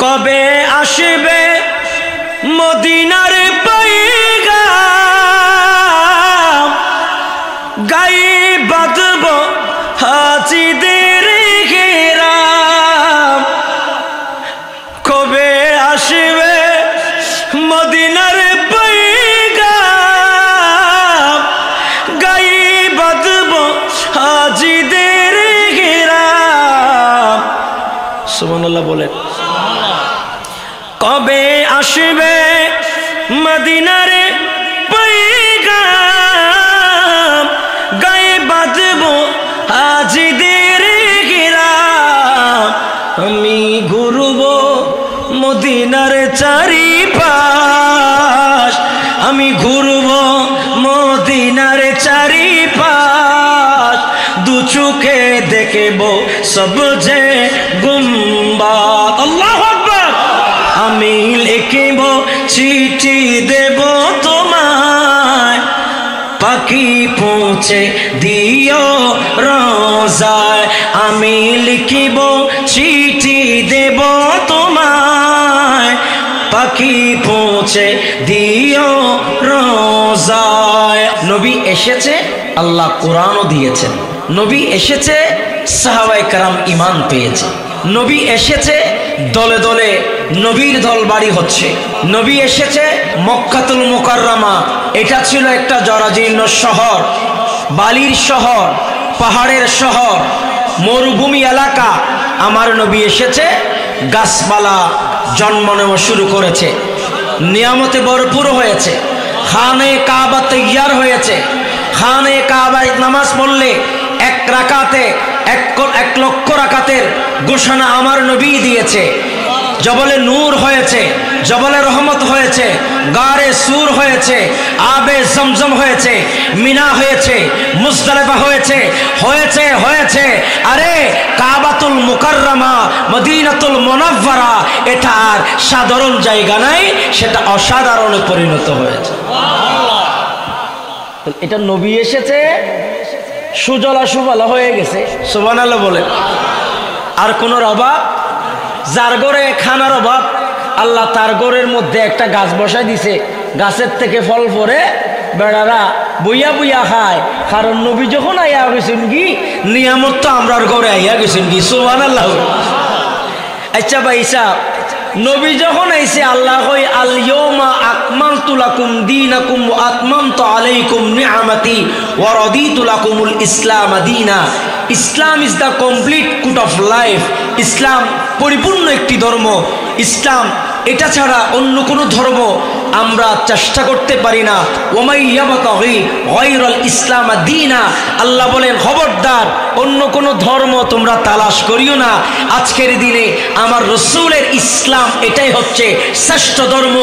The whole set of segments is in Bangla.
কবে আসবে মদিনার পয়গাম, গায়ে বাঁধব হাজিদের ঘেরাম। কবে আসবে মদিনার পয়গাম, গায়ে বাঁধব হাজিদের ঘেরাম। সুবহানাল্লাহ বলেন। কবে আসবে মদিনার পয়গাম, গায়ে বাঁধব হাজিদের ঘেরাম। আমি ঘুরব মদিনার চারিপাশ, আমি ঘুরব মদিনার চারিপাশ। দু চোখে দেখব সব যে গুম্বাদ। আল্লাহু আকবার। আমি লিখব চিঠি দেব তোমায়, পাখি পৌঁছে দিও রোজায়। আমি লিখব চিঠি দেব তোমায়, পাখি পৌঁছে দিও রোজায়। নবী এসেছে, আল্লাহ কোরআনও দিয়েছেন। নবী এসেছে, সাহাবায়ে কেরাম ঈমান পেয়েছে। নবী এসেছে, দলে দলে নবীর দল বাড়ি হচ্ছে। নবী এসেছে মক্কাতুল মুকাররমা, এটা ছিল একটা জরাজীর্ণ শহর, বালির শহর, পাহাড়ের শহর, মরুভূমি এলাকা। আমার নবী এসেছে, গাছপালা জন্ম নেওয়া শুরু করেছে, নিয়ামতে ভরপুর হয়েছে, খানে কাবা তৈয়ার হয়েছে। খানে কাবায় নামাজ পড়লে এক রাকাতে 1 লক্ষ রাকাতের ঘোষণা আমার নবী দিয়েছে। জবলে নূর হয়েছে, জবলে রহমত হয়েছে, গারে সুর হয়েছে, আবে জমজম হয়েছে, মিনা হয়েছে, মুজদালিফা হয়েছে, হয়েছে হয়েছে। আরে কাবাতুল মুকাররমা, মদিনাতুল মুনাওয়ারা, এটা আর সাধারণ জায়গা নাই, সেটা অসাধারণে পরিণত হয়েছে। এটা নবী এসেছে, সুজলা সুফলা হয়ে গেছে। সুবহানাল্লাহ বলে। আর কোন অভাব, যার ঘরে খানার অভাব, আল্লাহ তার ঘরের মধ্যে একটা গাছ বসাই দিছে, গাছের থেকে ফল পরে বেড়ারা বইয়া বইয়া খায়। কারণ নবী যখন আইয়া গেছেন কি, নিয়ামত তো আমরার ঘরে আইয়া গেছেন কি। সুবহানাল্লাহ। আচ্ছা ভাই সাহেব, নবী যখন আইছে, আল্লাহ কই আল ইয়াউমা আকমালতু লাকুম দীনাকুম ওয়া আতমামতু আলাইকুম নিআমাতি ওয়া রাদিতু লাকুমুল ইসলাম দীনা। Islam is the complete code of life. Islam পরিপূর্ণ একটি ধর্ম। ইসলাম এটা ছাড়া অন্য কোনো ধর্ম আমরা চেষ্টা করতে পারি না। ওমাই ইয়াবতাগি গায়রাল ইসলাম দীনা, আল্লাহ বলেন খবরদার অন্য কোনো ধর্ম তোমরা তালাশ করিও না। আজকের দিনে আমার রাসূলের ইসলাম এটাই হচ্ছে শ্রেষ্ঠ ধর্ম,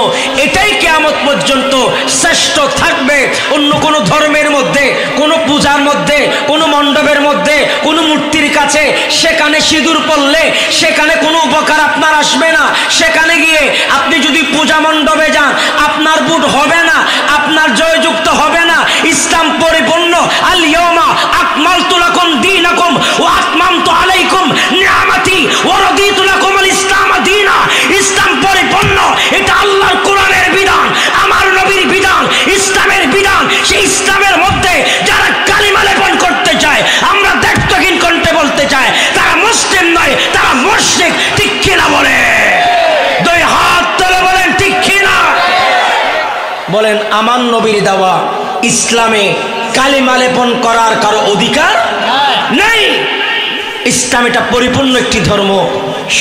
এটাই কিয়ামত পর্যন্ত শ্রেষ্ঠ থাকবে। অন্য কোনো ধর্মের মধ্যে, কোনো পূজার মধ্যে, কোনো মণ্ডপের মধ্যে, কোনো মূর্তির কাছে সেখানে সিঁদুর পড়লে সেখানে কোনো উপকার আপনার আসবে না। সেখানে গিয়ে আপনি যদি পূজা মণ্ডপে যান, আপনার বুট হবে না, আপনার জয়যুক্ত হবে না। ইসলাম পরিপূর্ণ। আল ইয়াউমা আকমালতু লাকুম দীনাকুম ওয়া আতমামতু আলাইকুম নিআমাতি ওয়া রাদিতু লাকুমুল ইসলাম দীনা। ইসলাম পরিপূর্ণ। এটা আল্লাহর কোরআনের বিধান, আমার নবীর বিধান, ইসলামের বিধান। সেই ইসলামের মধ্যে যারা কালিমা লেপন করতে চায়, আমরা দায়িত্বহীন কণ্ঠে বলতে চাই, তারা মুসলিম নয়, তারা মুশরিক। ঠিক কিনা বলে? দুই হাত তুলে বলেন ঠিক কিনা? বলেন আমার নবীর দেওয়া ইসলামে কালিমা লেপন করার কারো অধিকার নেই। ইসলাম এটা পরিপূর্ণ একটি ধর্ম।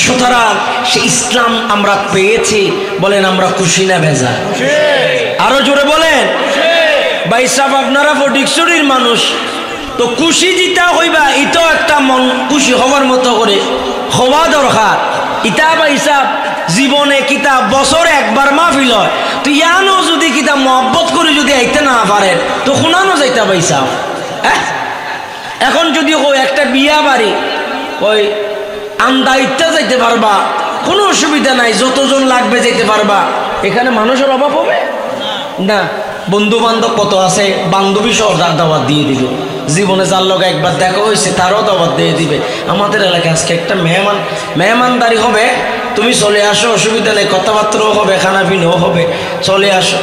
সুতরাং সে ইসলাম আমরা পেয়েছি, বলেন আমরা খুশি না বেজার? আরো জোরে বলেন। ভাই সাহেব, আপনারা ফটিকছড়ির মানুষ, তো খুশি জিতা হইবা, এটাও একটা মন খুশি হওয়ার মতো করে হওয়া দরকার। ইতা ভাই সাহেব জীবনে কিতা বছরে একবার মাহফিল হয়, তো ইয়ানো যদি কিতা মহব্বত করে যদি আইতে না পারেন, তো শুনানো যাইতা ভাই সাহেব। হ্যাঁ, এখন যদি একটা বিয়া বাড়ি ওই আন্দাইতে যাইতে পারবা, কোনো অসুবিধা নাই, যতজন লাগবে যেতে পারবা। এখানে মানুষের অভাব হবে না। বন্ধু বান্ধব কত আছে, বান্ধবী সহ দাওয়াত দিয়ে দিল। জীবনে যার লোক একবার দেখা হয়েছে তারও দাওয়াত দিয়ে দিবে। আমাদের এলাকায় আজকে একটা মেহমানদারি হবে, তুমি চলে আসো, অসুবিধা নেই, কথাবার্তাও হবে, খানা পিনাও হবে, চলে আসো।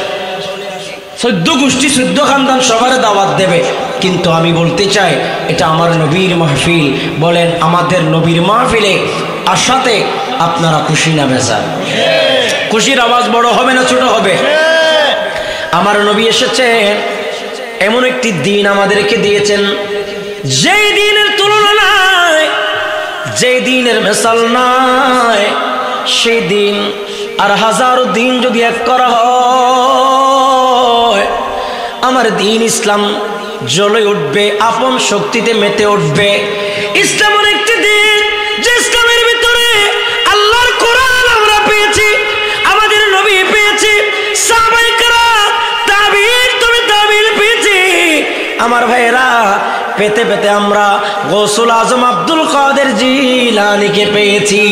14 গোষ্ঠী 14 খানদান সবার দাওয়াত দেবে। কিন্তু আমি বলতে চাই এটা আমার নবীর মাহফিল। বলেন আমাদের নবীর মাহফিলে আসাতে আপনারা খুশি না বেজার? খুশির আওয়াজ বড় হবে না ছোট হবে? আমার নবী এসেছে, এমন একটি দিন আমাদেরকে দিয়েছেন যেই দিনের তুলনা নাই, যেই দিনের মেসাল নাই। সেই দিন আর হাজারো দিন যদি এক করা হয়, আমার দিন ইসলাম জ্বলে উঠবে, আপন শক্তিতে মেতে উঠবে। ইসলাম একটি দিন যে ইসলামের ভিতরে আল্লাহর কোরআন আমরা পেয়েছি, আমাদের নবী পেয়েছি, সাহাবায়ে কেরাম, তাবিঈন, তবে তাবিঈন পেয়েছি। আমার ভাইয়েরা, পেতে পেতে আমরা গৌসুল আজম আব্দুল কাদের জিলানীকে পেয়েছি।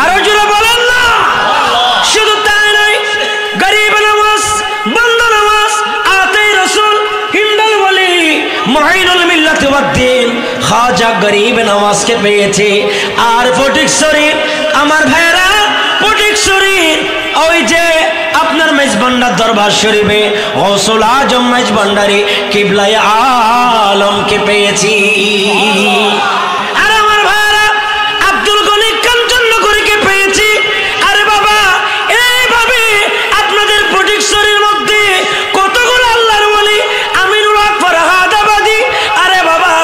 আরো জোরে বলেন না? শুধু তাই নয়, গরিব নওয়াজ, বান্দা নওয়াজ, আতে রাসূল, হিন্দাল ওয়ালি, মুঈনুল মিল্লাত ওয়াদ্দিন খাজা গরিব নওয়াজকে পেয়েছি। আর ফটিকছড়ি আমার ভাইয়েরা, ফটিকছড়ি ওই যে আপনার মেজবান্ডার দরবার শরীফে গৌসুল আজম মেজবান্ডারি কিবলায়ে আলমকে পেয়েছি। আর আমার ভাইরা আব্দুল গনি কাঞ্চননগরীকে পেয়েছি। আরে বাবা, এইভাবে আপনাদের ফটিকছড়ির মধ্যে কতগুলো আল্লাহর ওলি, আমিনুল হক ফরহাদাবাদী, আরে বাবা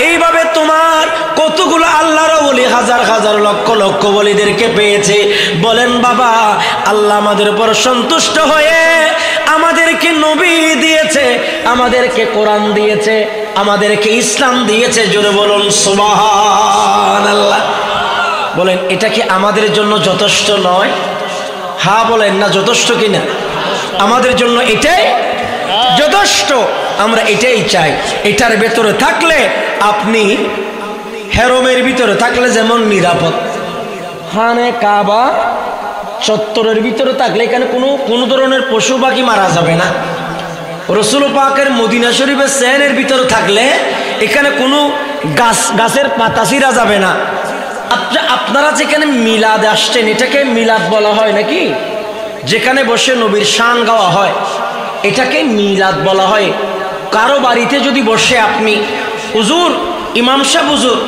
এইভাবে তোমার কতগুলো আল্লাহর ওলি, হাজার হাজার লক্ষ লক্ষ ওলিদেরকে পেয়েছে। বলেন বাবা, আল্লাহ আমাদের উপর সন্তুষ্ট হয়ে আমাদেরকে নবী দিয়েছে, আমাদেরকে কোরআন দিয়েছে, আমাদেরকে ইসলাম দিয়েছে। জোরে বলুন সুবহানাল্লাহ। বলেন এটা কি আমাদের জন্য যথেষ্ট নয়? হ্যাঁ বলেন না, যথেষ্ট কিনা? আমাদের জন্য এটাই যথেষ্ট। আমরা এটাই চাই। এটার ভেতরে থাকলে আপনি হেরমের ভিতরে থাকলে যেমন নিরাপদ, খানে কাবা চত্বরের ভিতরে থাকলে এখানে কোনো ধরনের পশু পাখি মারা যাবে না। রসুল পাকের মদিনা শরীফের সেনের ভিতরে থাকলে এখানে কোনো গাছের পাতা ছিঁড়া যাবে না। আপনারা যেখানে মিলাদ আসছেন, এটাকে মিলাদ বলা হয় নাকি? যেখানে বসে নবীর শান গাওয়া হয়, এটাকে মিলাদ বলা হয়। কারো বাড়িতে যদি বসে আপনি, হুজুর, ইমাম সাহেব হুজুর,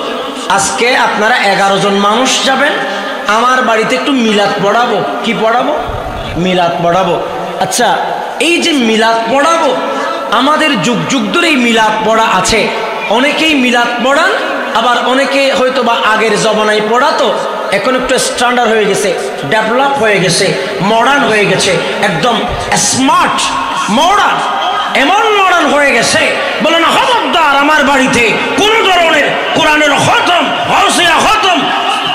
আজকে আপনারা 11 জন মানুষ যাবেন, আমার বাড়িতে একটু মিলাদ পড়াবো। কি পড়াবো? মিলাদ পড়াবো। আচ্ছা, এই যে মিলাদ পড়াবো, আমাদের যুগ যুগ ধরে এই মিলাদ পড়া আছে। অনেকেই মিলাদ পড়ান, আবার অনেকে হয়তো বা আগের জমানায় পড়াতো, এখন একটু স্ট্যান্ডার্ড হয়ে গেছে, ডেভেলপ হয়ে গেছে, মডার্ন হয়ে গেছে, একদম স্মার্ট মডার্ন, এমন মডার্ন হয়ে গেছে। বলে না, খবরদার আমার বাড়িতে কোন ধরনের কোরআনের খতম, হৌসিয়া খতম,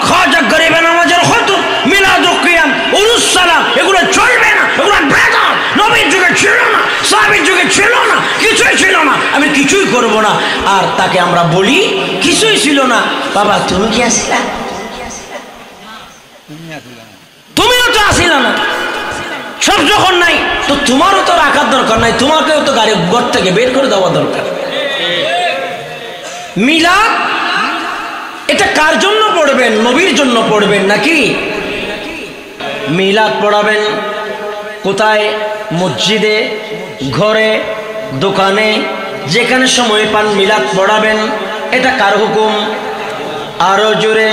খাজা গরিব নামাজের খতম, মিলাদুল কিয়াম, উরুস সালাম, এগুলো চলবে না, এগুলো বেদাত, নবীর যুগে ছিল না, সাহাবীর যুগে ছিল না, কিছুই ছিল না, আমি কিছুই করব না। আর তাকে আমরা বলি কিছুই ছিল না। বাবা তুমি কি আসিলা? তুমিও তো আসিলা না। সব যখন নাই তো তোমারও তো রাখার দরকার নাই, তোমাকেও তো গাড়ি ঘর থেকে বের করে দেওয়া দরকার। মিলাদ এটা কার জন্য পড়বেন? নবীর জন্য পড়বেন নাকি? মিলাদ পড়াবেন কোথায়? মসজিদে, ঘরে, দোকানে, যেখানে সময় পান মিলাদ পড়াবেন। এটা কার হুকুম? আরো জোরে,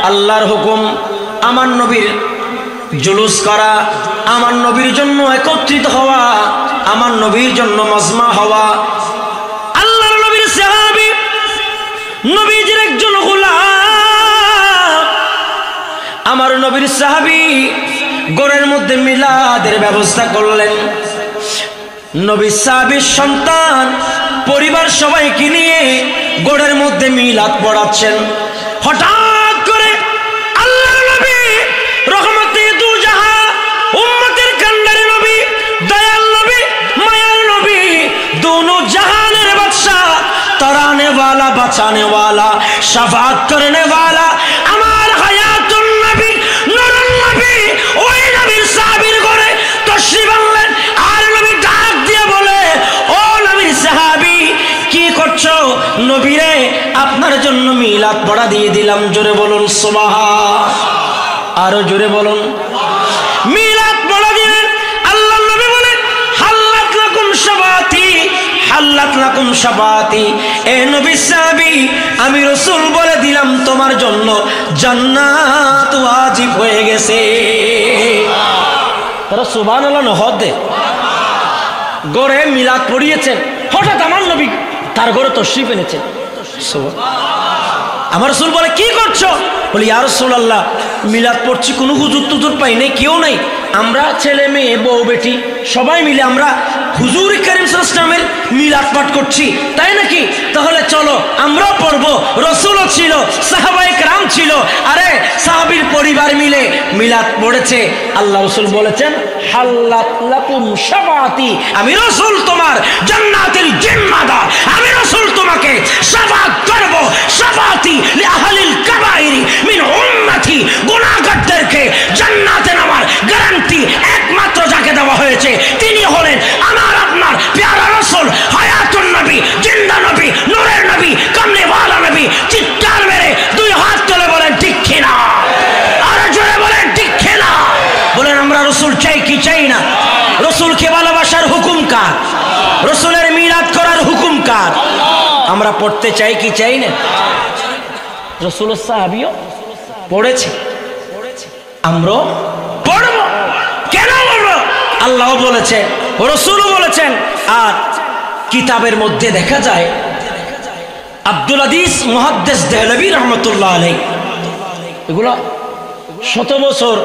আল্লাহর হুকুম। আমার নবীর জুলুস করা, আমার নবীর জন্য একত্রিত হওয়া, আমার নবীর জন্য মাজমা হওয়া। আল্লাহর নবীর সাহাবী, নবীজির একজন গোলাম, আমার নবীর সাহাবী ঘরের মধ্যে মিলাদের ব্যবস্থা করলেন। নবী সাহাবীর সন্তান পরিবার সবাইকে নিয়ে ঘরের মধ্যে মিলাদ পড়াচ্ছেন। হঠাৎ করে আল্লাহর নবী, রহমতে দু জাহান, উম্মতের কান্ডারি নবী, দয়াল নবী, মায়ার নবী, दोनों जहाনের বাদশা, তরানে वाला, বাঁচানে वाला, শাফাআত করনে वाला, আমার হায়াতুন নবী, নূরুন নবী, ওই নবীর সাহাবীর ঘরে তশরিফ আনলেন। আর নবী ডাক দিয়ে বলে, ও নবীর সাহাবী, কি করছো? নবী রে, আপনার জন্য মিলাদ পড়া দিয়ে দিলাম। দিলাম। জোরে বলুন সুবহান, আরো জোরে বলুন। মিলাদ বলে দিলেন। আল্লাহ নবী বলেন হাল্লাত লাকুম শাফাতি, হাল্লাত লাকুম শাফাতি। এ নবী সাহাবী, আমি রাসূল বলে দিলাম তোমার জন্য জান্নাত ওয়াজিব হয়ে গেছে। তারা সুবহানাল্লাহ নহদ দে গড়ে মিলাদ পড়িয়েছেন। হঠাৎ আমার নবী তার ঘরে তশরিফ এনেছেন। আমার রাসূল বলে কি করছো? বলি ইয়া রাসূলুল্লাহ, মিলাদ পড়ছি, কোনো হুজুর টুজুর পাই নাই, কেউ নাই, আমরা ছেলে মেয়ে বউ বেটি সবাই মিলে আমরা হুজুর কারীম সাল্লাল্লাহু আলাইহি ওয়াসাল্লামের মিলাদ পাঠ করছি, তাই নাকি? তাহলে চলো আমরাও পড়বো। রাসূলও ছিল, সাহাবায়ে কেরাম ছিল, আরে সাহাবীর পরিবার মিলে মিলাদ পড়েছে। আল্লাহ রাসূল বলেছেন হাল্লাত লাকুম শাফাতি, আমি রাসূল তোমার জান্নাতের জিম্মাদার, আমি রাসূল তোমাকে শাফাত করব। শাফাতি লিআহলিল কাবাইরি মিন উম্মতি, গুনাহগারদেরকে জান্নাতে নামার গ্যারান্টি একমাত্র যাকে দেওয়া হয়েছে তিনি হলেন আমার আপনার প্যারা রাসূল, হায়াতুন নবী, জিন্দা নবী, নূরের নবী, কামলিওয়ালা নবী। চিৎকার মেরে দুই হাত তুলে বলেন ঠিক কিনা, আর জোরে বলেন ঠিক কিনা। বলেন আমরা রাসূল চাই কি চাই না? রাসূলকে ভালোবাসার হুকুম কার? রাসূলের মিলাদ করার হুকুম কার? আমরা পড়তে চাই কি চাই না? রাসূলের সাহাবীও পড়েছে, আমরাও পড়ব। কেন পড়ব? আল্লাহ বলেছে, রাসূলও বলেছেন। আর কিতাবের মধ্যে দেখা যায় আব্দুল আদিস মুহাদ্দিস দেহলভী রহমতুল্লাহ আলাইহি, এগুলো শত বছর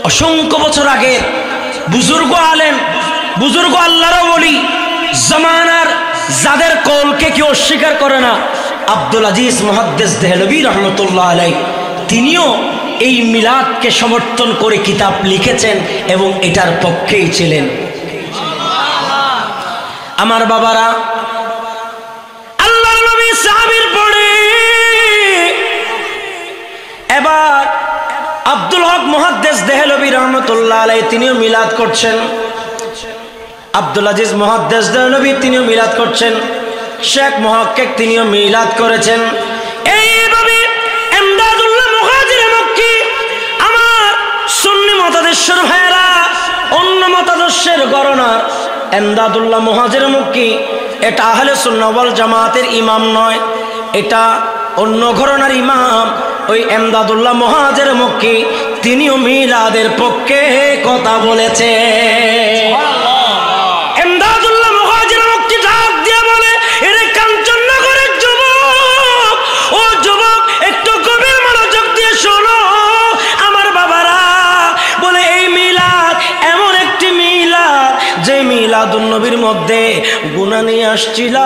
অসংখ্য বছর আগে বুজুর্গ আলেম, বুজুর্গ আল্লাহর ওলি, জামানার যাদের কওলকে কেউ অস্বীকার করে না, আব্দুল আজিজ মুহাদ্দিস দেহলভী রহমতুল্লাহ আলাইহি তিনিও এই মিলাদকে সমর্থন করে কিতাব লিখেছেন এবং এটার পক্ষেই ছিলেন। আমার বাবারা, আল্লাহর নবী সাহাবীর পরে এবার আব্দুল হক মুহাদ্দিস দেহলভী রহমতুল্লাহ আলাইহি তিনিও মিলাদ করছেন। আব্দুল আজিজ মুহাদ্দিস দেহলভী তিনিও মিলাদ করছেন। শেখ মুহাক্কিক তিনিও মিলাদ করেছেন। এইভাবে এমদাদুল্লাহ মুহাজির মক্কি, আমার সুন্নি মতাদর্শের ভাইয়েরা, অন্য মতাদর্শের গণনার এমদাদুল্লাহ মুহাজির মক্কি এটা আহলে সুন্নাহ ওয়াল জামাতের ইমাম নয়, এটা অন্য ঘরানার ইমাম। ওই এমদাদুল্লাহ মুহাজির মক্কি তিনিও মিলাদের পক্ষে কথা বলেছে। এমদাদুল্লাহ মুহাজির মক্কি ডাক দিয়ে বলে, এরে কাঞ্চননগরের যুবক, ও যুবক একটু গভীর মনোযোগ দিয়ে শোনো আমার বাবারা। বলে এই মিলাদ এমন একটি মিলাদ যে মিলাদুন নবীর মধ্যে গুনাহ নিয়ে আসছিল।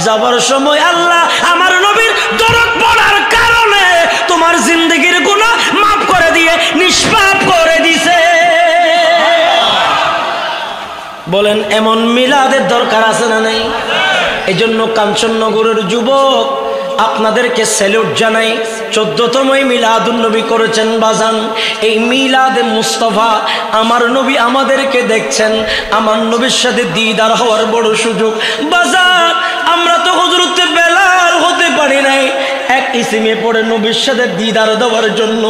যাবার সময় আল্লাহ আমার নবীর দরদ পড়ার কারণে তোমার জিন্দেগির গুনাহ মাফ করে দিয়ে নিষ্পাপ করে দিছে। বলেন এমন মিলাদের দরকার আছে না নাই? এই জন্য কাঞ্চননগরের যুবক আপনাদেরকে স্যালুট জানাই। 14তম মিলাদুন নবী করেছেন বাজান। এই মিলাদে মুস্তাফা আমার নবী আমাদেরকে দেখছেন, আমার নবীর সাথে দিদার হওয়ার বড় সুযোগ। বাজান আমরা তো হযরতে বেলাল হতে পারি নাই, এক ইসিমে পড়ে নবীর সাথে দিদার দেওয়ার জন্য।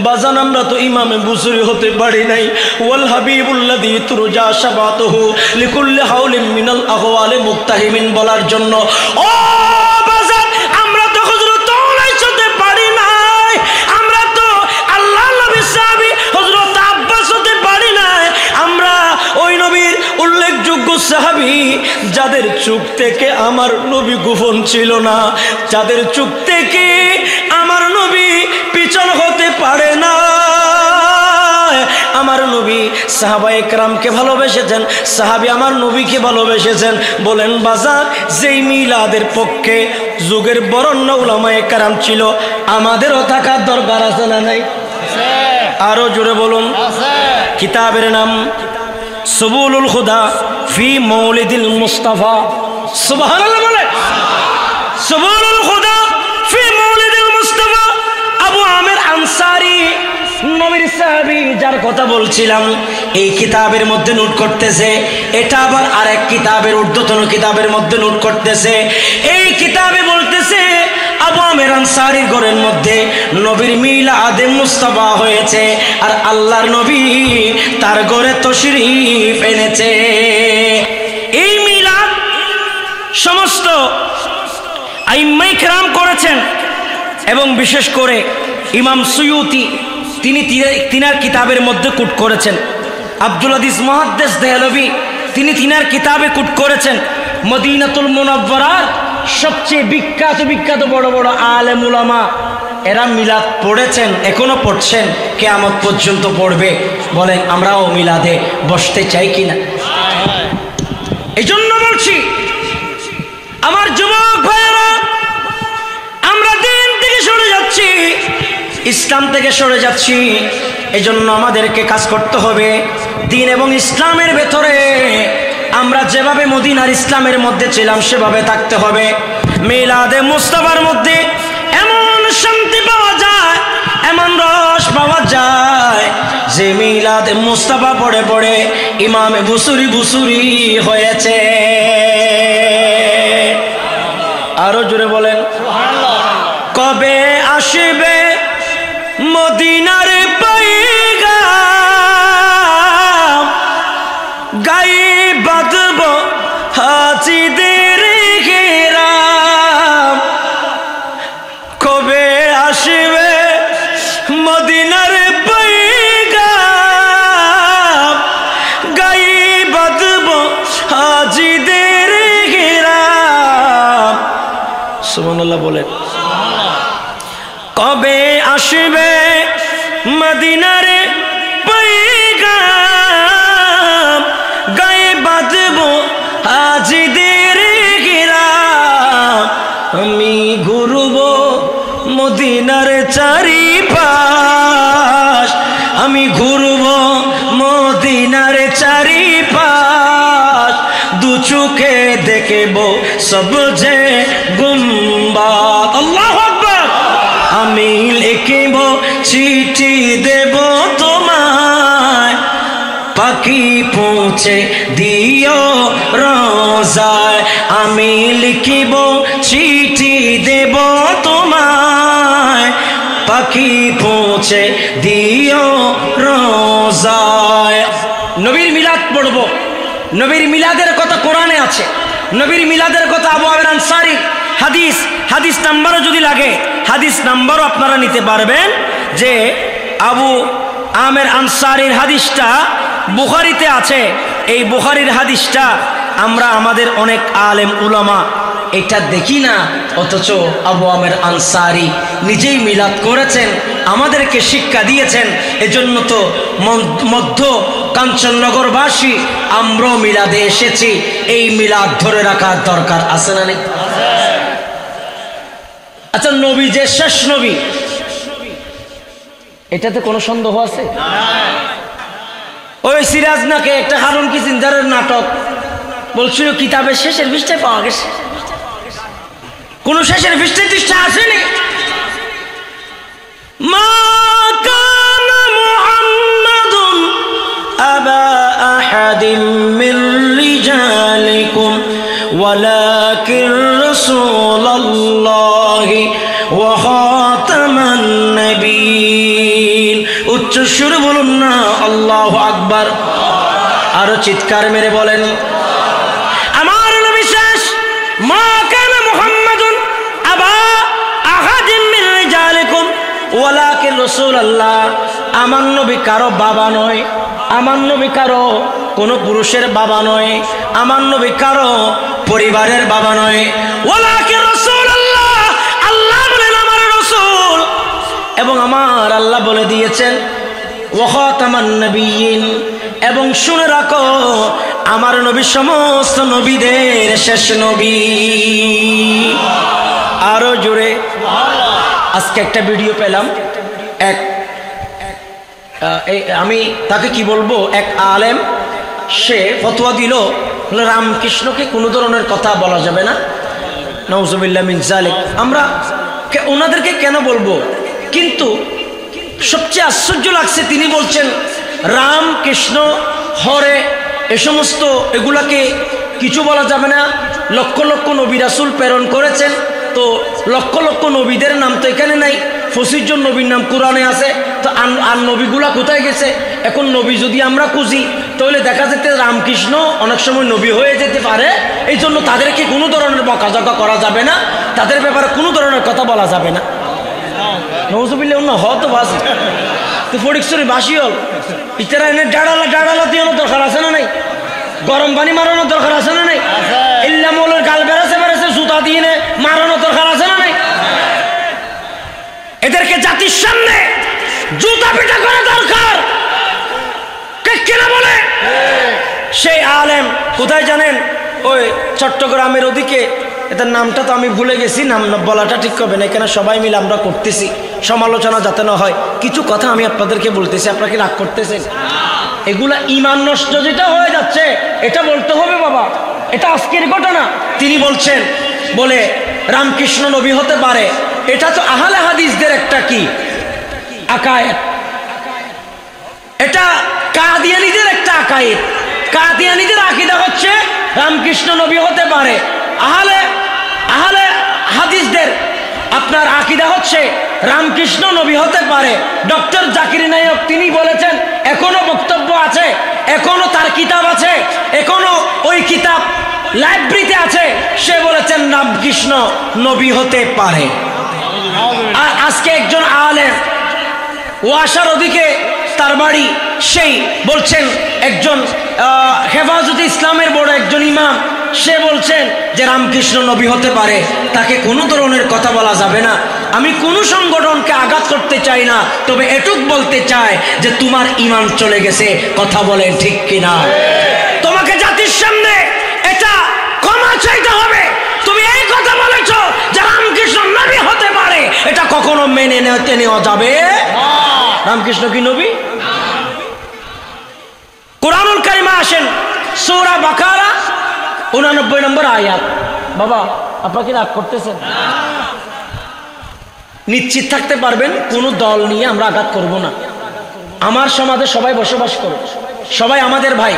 বাজান আমরা তো ইমামে বুসরি হতে পারি নাই। ওয়াল হাবিবুল্লাযী তুরজা শাফাতুহু লিকুল্লি হাউলিন মিনাল আহওয়ালি মুক্তাহিমিন বলার জন্য। ও বাজান আমরা তো হযরত ওলাইস হতে পারি নাই, আমরা তো আল্লাহর নবী সাহাবী হযরত আব্বাস হতে পারি নাই। আমরা ওই নবীর উল্লেখযোগ্য সাহাবী যাদের চোখ থেকে আমার নবী গোপন ছিল না, যাদের চোখ থেকে আমার নবী পিছন হতে পারে না। আমার নবী সাহাবায়ে কেরামকে ভালোবেসেছেন, সাহাবী আমার নবীকে ভালোবেসেছেন। বলেন বাজার, যেই মিলাদের পক্ষে যুগের বরেণ্য উলামায়ে কেরাম ছিল, আমাদেরও থাকার দরকার আছে না নাই? আরো জোরে বলুন। কিতাবের নাম সুবুলুল হুদা ফি মৌলিদিল মুস্তাফা। সুবহানাল্লাহ বলে। সুবুলুল হুদা ফি মৌলিদিল মুস্তাফা। আবু আমির আনসারী নবীর সাহাবী যার কথা বলছিলাম, এই কিতাবের মধ্যে নোট করতেছে। এটা আবার আরেক কিতাবের ঊর্ধ্বতন কিতাবের মধ্যে নোট করতেছে। এই কিতাবে বলতেছে আবু আমের আনসারীর ঘরের মধ্যে নবীর মিলাদে মুস্তাফা হয়েছে, আর আল্লাহর নবী তার ঘরে তশরীফ এনেছে। এই মিলাদ সমস্ত আইম্মায়ে কেরাম করেছেন, এবং বিশেষ করে ইমাম সুয়ুতি তিনি তিনার কিতাবের মধ্যে কুট করেছেন। আব্দুল আদিস মুহাদ্দিস দেহলভী তিনি তিনার কিতাবে কুট করেছেন। মদিনাতুল মুনাওয়ারার সবচেয়ে বিখ্যাত বড় বড় আলেম উলামা এরা মিলাদ পড়েছেন, এখনো পড়ছেন, কিয়ামত পর্যন্ত পড়বে। বলেন আমরাও মিলাদে বসতে চাই কিনা? এই জন্য বলছি আমার যুবক ভাইয়েরা, আমরা দিন থেকে সরে যাচ্ছি, ইসলাম থেকে সরে যাচ্ছি। এজন্য আমাদেরকে কাজ করতে হবে দিন এবং ইসলামের ভেতরে আমরা যেভাবে মদিনার ইসলামের মধ্যে ছিলাম সেভাবে থাকতে হবে। মিলাদে মুস্তাফার মধ্যে এমন শান্তি পাওয়া যায়, এমন রস পাওয়া যায় যে মিলাদে মুস্তাফা পড়ে পড়ে ইমামে বুসুরি হয়েছে। আরো জোরে বলেন কবে আসবে মদিনার পয়গাম, গায়ে বাঁধব হাজিদের ঘেরাম। কবে আসবে মদিনার পয়গাম, গায়ে বাঁধব হাজিদের ঘেরাম। সুবহানাল্লাহ বলেন। কবে আসবে মদিনার পয়গাম, গায়ে বাঁধব হাজিদের ঘেরাম। আমি ঘুরব মদিনার চারিপাশ, আমি ঘুরব মদিনার চারিপাশ। দু চোখে দেখব সব যে গুম্বাদ। আল্লাহু আকবার। আমি লিখব চিঠি দেব তোমায়, পাখি পৌঁছে দিও রোজায়। আমি লিখব চিঠি দেব তোমায়, পাখি পৌঁছে দিও রোজায়। নবীর মিলাদ পড়ব, নবীর মিলাদের কথা কোরআনে আছে, নবীর মিলাদের কথা আবু আমের আনসারী হাদিস নাম্বারও যদি লাগে হাদিস নাম্বারও আপনারা নিতে পারবেন, যে আবু আমের আনসারীর হাদিসটা বুখারীতে আছে। এই বুখারীর হাদিসটা আমরা আমাদের অনেক আলেম উলামা এটা দেখি না, অথচ আবু আমের আনসারী নিজেই মিলাদ করেছেন, আমাদেরকে শিক্ষা দিয়েছেন। এজন্য তো মধ্য কাঞ্চননগরবাসী আমরাও মিলাদে এসেছি। এই মিলাদ ধরে রাখার দরকার আছে না নেই? আচ্ছা, নবী যে শেষ নবী, এটাতে কোনো সন্দেহ আছে? ওই সিরাজ নাকে একটা হারুন কিসিঞ্জারের নাটক বলছিল কিতাবের শেষের পৃষ্ঠায় পাওয়া গেছে, কোন শেষের পৃষ্ঠায় আসেনি। মা কানা মুহাম্মাদুন আবা আহাদিম মির রিজালিকুম ওয়ালাকিন রাসূলুল্লাহি ওয়া খাতামান নবিয়্যিন। উচ্চ সুরে বলুন না আল্লাহু আকবার। আরো চিৎকার মেরে বলেন আমার নবী শেষ। মা কানা মুহাম্মাদুন আবা আহাদিম মির রিজালিকুম ওয়ালাকিন রাসূলুল্লাহ। আমার নবী কারো বাবা নয়, আমার নবী কারো কোন পুরুষের বাবা নয়, আমার নবী কারো পরিবারের বাবা নয়। ওয়ালাকিন রাসূলুল্লাহ, আল্লাহ বলেন আমার রাসূল, এবং আমার আল্লাহ বলে দিয়েছেন ওয়া খাতামান নবিয়্যিন। এবং শুনে রাখো আমার নবী সমস্ত নবীদের শেষ নবী। আরো জোরে। আজকে একটা ভিডিও পেলাম, আমি তাকে কি বলবো, এক আলেম সে ফতোয়া দিল রামকৃষ্ণকে কোনো ধরনের কথা বলা যাবে না, নাউজুবিল্লাহ মিন যালিক। আমরা ওনাদেরকে কেন বলবো, কিন্তু সবচেয়ে আশ্চর্য লাগছে তিনি বলছেন রাম কৃষ্ণ হরে এ সমস্ত এগুলাকে কিছু বলা যাবে না, লক্ষ লক্ষ নবী রাসূল প্রেরণ করেছেন, তো লক্ষ লক্ষ নবীদের নাম তো এখানে নাই, 25 জন নবীর নাম কোরআনে আছে। তো আর নবীগুলা কোথায় গেছে? এখন নবী যদি আমরা খুঁজি তাহলে দেখা যেতে রামকৃষ্ণ অনেক সময় নবী হয়ে যেতে পারে। এই জন্য তাদেরকে কোনো ধরনের বকাঝকা করা যাবে না, তাদের ব্যাপারে কোনো ধরনের কথা বলা যাবে না। নজুবিল্লাহ অন্য হতো বাসি তো ফটিকছড়ি বাসি হল ইতারা এনে ডাড়ালা দিয়ে দরকার আছে না নাই? গরম পানি মারানোর দরকার আছে না নাই? ইল্লামলের গাল বেড়াছে জুতা দিয়ে মারানোর দরকার আছে না নাই? এদেরকে জাতির সামনে জুতা পিটা করা দরকার। কেনা বলে সেই আলেম কোথায় জানেন? ওই চট্টগ্রামের ওদিকে, এটার নামটা তো আমি ভুলে গেছি, নাম বলাটা ঠিক হবে না, এখানে সবাই মিলে আমরা করতেছি সমালোচনা যাতে না হয়। কিছু কথা আমি আপনাদেরকে বলতেছি, আপনাকে রাগ করতেছেন? এগুলা ইমান নষ্ট যেটা হয়ে যাচ্ছে এটা বলতে হবে বাবা, এটা আজকের ঘটনা। তিনি বলছেন বলে রামকৃষ্ণ নবী হতে পারে, এটা তো আহলে হাদিসদের একটা কি আকায়েদ, এটা কাদিয়ানীদের একটা আকায়েদ। কাদিয়ানীদের আকীদা হচ্ছে রামকৃষ্ণ নবী হতে পারে। আহলে হাদিসদের আপনার আকীদা হচ্ছে রামকৃষ্ণ নবী হতে পারে। ডক্টর জাকির নায়ক তিনি বলেছেন, এখনো বক্তব্য আছে, এখনো তার কিতাব আছে, এখনো ওই কিতাব লাইব্রেরিতে আছে, সে বলেছেন রামকৃষ্ণ নবী হতে পারে। আর আজকে একজন আলেম ওয়াসার ওদিকে তার বাড়ি, সেই বলছেন একজন হেফাজতে ইসলামের বড় একজন ইমাম, সে বলছেন যে রামকৃষ্ণ নবী হতে পারে, তাকে কোনো ধরনের কথা বলা যাবে না। আমি কোনো সংগঠনকে আঘাত করতে চাই না, তবে এটুক বলতে চাই যে তোমার ইমান চলে গেছে। কথা বলেন ঠিক কিনা? তোমাকে জাতির সামনে এটা ক্ষমা চাইতে হবে। তুমি এই কথা বলেছ যে রামকৃষ্ণ নবী হতে পারে, এটা কখনো মেনে নেওয়া যাবে? রামকৃষ্ণ কি নবী? কুরআনুল কারিমে আসেন সূরা বাকারা 89 নম্বর আয়াত। বাবা আপনাকে রাগ করতেছেন? নিশ্চিত থাকতে পারবেন কোনো দল নিয়ে আমরা আঘাত করব না। আমার সমাজে সবাই বসবাস করে, সবাই আমাদের ভাই।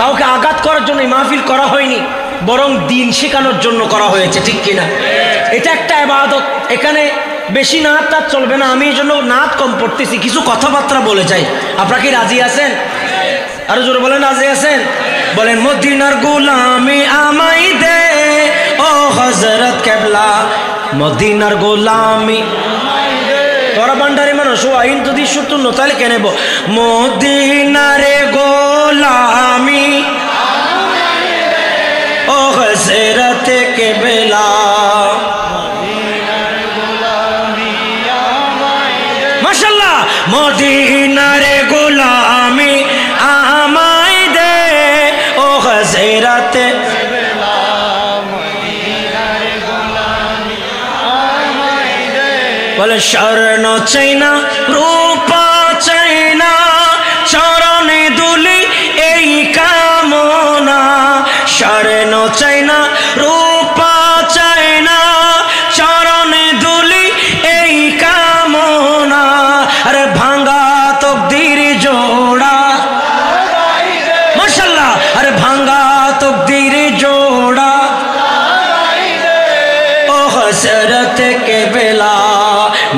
কাউকে আঘাত করার জন্য মাহফিল করা হয়নি, বরং দিন শেখানোর জন্য করা হয়েছে, ঠিক কিনা? এটা একটা ইবাদত, এখানে বেশি নাচ টাচ চলবে না। আমি এই জন্য নাচ কম পড়তেছি, কিছু কথাবার্তা বলে যাই। আপনারা কি রাজি আছেন? আরো জোরে বলেন রাজি আছেন? বলেন মদিনার গোলামি আমাই দে ও হযরত কেবলা, মদিনার গোলামি। তোরা ভান্ডারি মানুষ ও আইন যদি শুটু নতালে কেনেব, মদিনার গোলামি ও হযরত কেবলা, মাশাআল্লাহ। মদিনার গোলামি আমাই দে ও হযরত কেবলা, মদিনার গোলামি আমাই দে। বলে স্বর্ণ চাই না, রূপা চাই না, চরণে দুলি এই কামনা। স্বর্ণ চাই না, রূপা চাই না, চরণে দুলি এই কামনা। আরে ভাঙ্গা তকদির জোড়া, মাশাআল্লাহ। আরে ভাঙ্গা তকদির জোড়া ও হযরত কেবলা,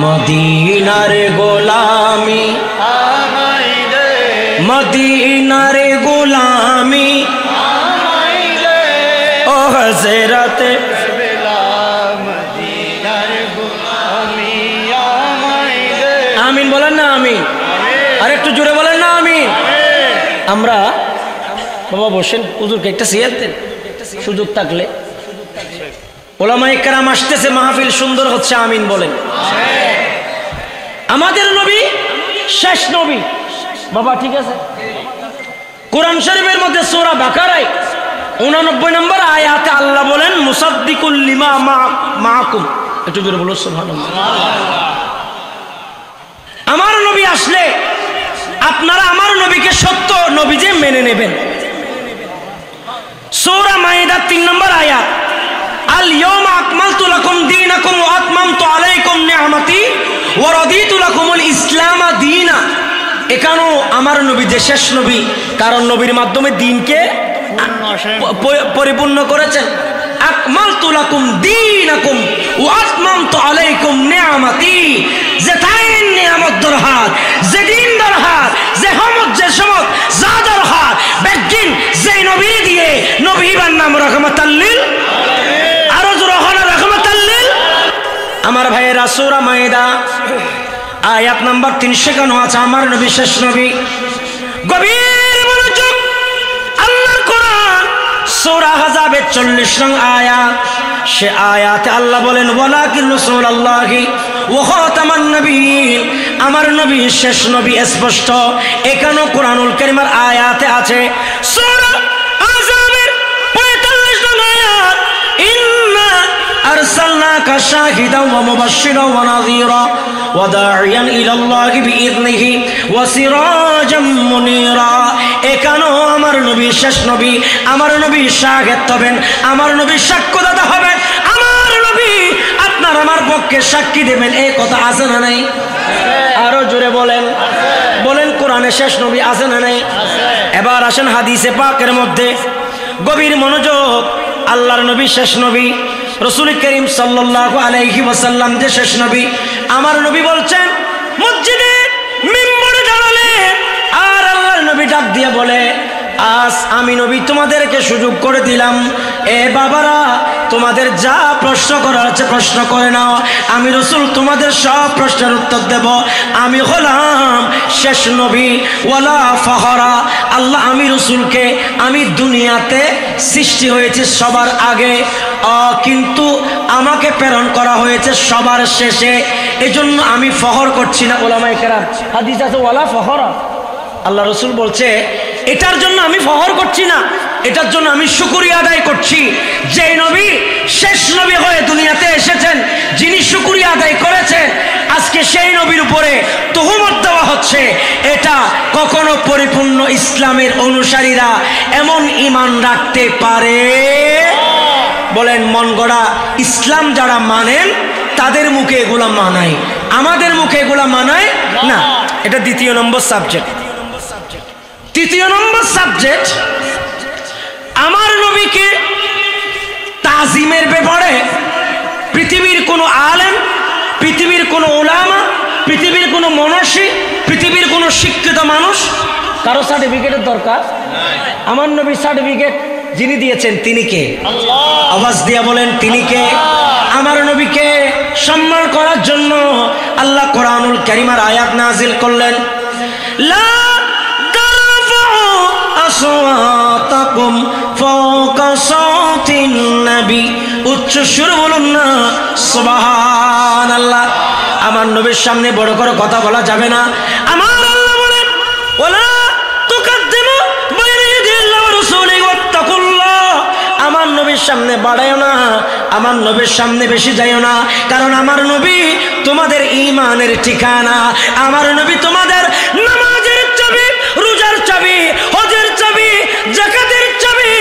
মদিনার গোলামি আমাই দে, মদিনার গোলামি আমাই দে ও হযরত কেবলা, মদিনার গোলামি আমাই দে। আমিন বলেন না? আমিন। আর একটু জোরে বলেন না? আমিন। আমরা বাবা বসেন, হুজুরকে একটা সিয়ার দেন সুযোগ থাকলে। ওলামায়ে কেরাম আসতেছে, মাহফিল সুন্দর হচ্ছে, আমিন বলেন। আমাদের নবী শেষ নবী বাবা, ঠিক আছে? কোরআন শরীফের মধ্যে সূরা বাকারায় 89 নম্বর আয়াতে আল্লাহ বলেন মুসাদ্দিকুল লিমা মাআকুম। একটু জোরে বলো সুবহানাল্লাহ। আমার নবী আসলে আপনারা আমার নবীকে সত্য নবী যে মেনে নেবেন। সূরা মাইদা 3 নম্বর আয়াত, আল ইয়াউমা আকমালতু লাকুম দীনাকুম ওয়া আতমামতু আলাইকুম নি'মাতি ওয়া রাদিতু লাকুমুল ইসলাম দীনা। এখানেও আমার নবী যে শেষ নবী, কারণ নবীর মাধ্যমে দ্বীনকে পরিপূর্ণ করেছেন। আকমালতু লাকুম দীনাকুম ওয়া আতমামতু আলাইকুম নিআমাতি। যে তাই নিয়ামত দরহার, যে দিন দরহার, যে হমত, যে সমত যা দরহার বেগিন যে নবী দিয়ে নবীর নাম রাহমাতাল লিল আলামিন। আরো জোরে হন রাহমাতাল লিল। আমার ভাইয়েরা সূরা মাইদা আয়াত নাম্বার 300 আছে আমার নবী শেষ নবী। গভীর মনোযোগ, আল্লাহর কোরআন সূরা আহজাবের 40 নং আয়াত। সে আয়াতে আল্লাহ বলেন ওয়ালাকিন রাসূলুল্লাহি ওয়া খাতামান নবিয়্যিন, আমার নবী শেষ নবী স্পষ্ট। এখানেও কোরআনুল কারীমের আয়াতে আছে সূরা আহজাবের 45 নং আয়াত, ইন্না আরসালনাকা শাহিদান ওয়া মুবাশশিরান ওয়া নাযীরা ওয়া দা'iয়ান ইলাল্লাহি বিইذনিহি ওয়া সিরাজাম মুনীরা। এখানেও আমার নবী শেষ নবী, আমার নবী শাহিদ হবেন, আমার নবী সাক্ষ্যদাতা হবেন, আমার নবী আপনার আমার পক্ষে সাক্ষী দেবেন। এই কথা আছে না নাই? আরো জোরে বলেন, বলেন কোরআনে শেষ নবী আছে না নাই? এবার আসেন হাদিসে পাকের মধ্যে গভীর মনোযোগ। আল্লাহর নবী শেষ নবী, রাসূল করিম সাল্লাল্লাহু আলাইহি ওয়াসাল্লাম যে শেষ নবী, আমার নবী বলছেন মসজিদে মিম্বরে দাঁড়ালে আর আল্লাহর নবী ডাক দিয়ে বলে আজ আমি নবী তোমাদেরকে সুযোগ করে দিলাম, এ বাবারা তোমাদের যা প্রশ্ন করার আছে প্রশ্ন করে নাও, আমি রাসূল তোমাদের সব প্রশ্নের উত্তর দেব। আমি হলাম শেষ নবী ওয়ালা ফাখরা। আল্লাহ আমি রাসূলকে, আমি দুনিয়াতে সৃষ্টি হয়েছে সবার আগে, কিন্তু আমাকে প্রেরণ করা হয়েছে সবার শেষে। এজন্য আমি ফখর করছি না। ওলামায়ে কেরাম হাদিস আছে ওয়ালা ফখরা। আল্লাহ রাসূল বলছে এটার জন্য আমি ফখর করছি না, এটার জন্য আমি শুকরিয়া আদায় করছি যে নবী শেষ নবী হয়ে দুনিয়াতে এসেছেন, যিনি শুকরিয়া আদায় করেছেন, আজকে সেই নবীর উপরে তুহমত দেওয়া হচ্ছে। এটা কখনো পরিপূর্ণ ইসলামের অনুসারীরা এমন ঈমান রাখতে পারে? বলেন মন গড়া ইসলাম যারা মানেন তাদের মুখে এগুলা মানায়, আমাদের মুখে এগুলা মানায় না। এটা দ্বিতীয় নম্বর সাবজেক্ট। তৃতীয় নম্বর সাবজেক্ট, আমার নবীকে তাজিমের ব্যাপারে পৃথিবীর কোনো আলেম, পৃথিবীর কোনো উলামা, পৃথিবীর কোনো মনসী, পৃথিবীর কোনো শিক্ষিত মানুষ কারো সার্টিফিকেটের দরকার? আমার নবীর সার্টিফিকেট যিনি দিয়েছেন তিনি কে? আওয়াজ দিয়া বলেন তিনি কে? আমার নবীকে সম্মান করার জন্য আল্লাহ কোরআনুল কারীমের আয়াত নাজিল করলেন, লা তারফাউ আসওয়াতাকুম ফাওকা সাওতিন নবী। উচ্চ সুরে বলুন না সুবহানাল্লাহ। আমার নবীর সামনে বড় করে কথা বলা যাবে না। আমার আল্লাহ বলেন ওয়ালা তুকাদ্দিমু বাইনা ইয়াদাইল্লাহি ওয়া রাসূলিহি ওয়াত্তাকুল্লাহ। আমার নবীর সামনে বাড়ায়ও না, আমার নবীর সামনে বেশি যাইও না, কারণ আমার নবী তোমাদের ঈমানের ঠিকানা, আমার নবী তোমাদের নামাজের চাবি, রোজার চাবি, হজের চাবি, যাকাতের চাবি।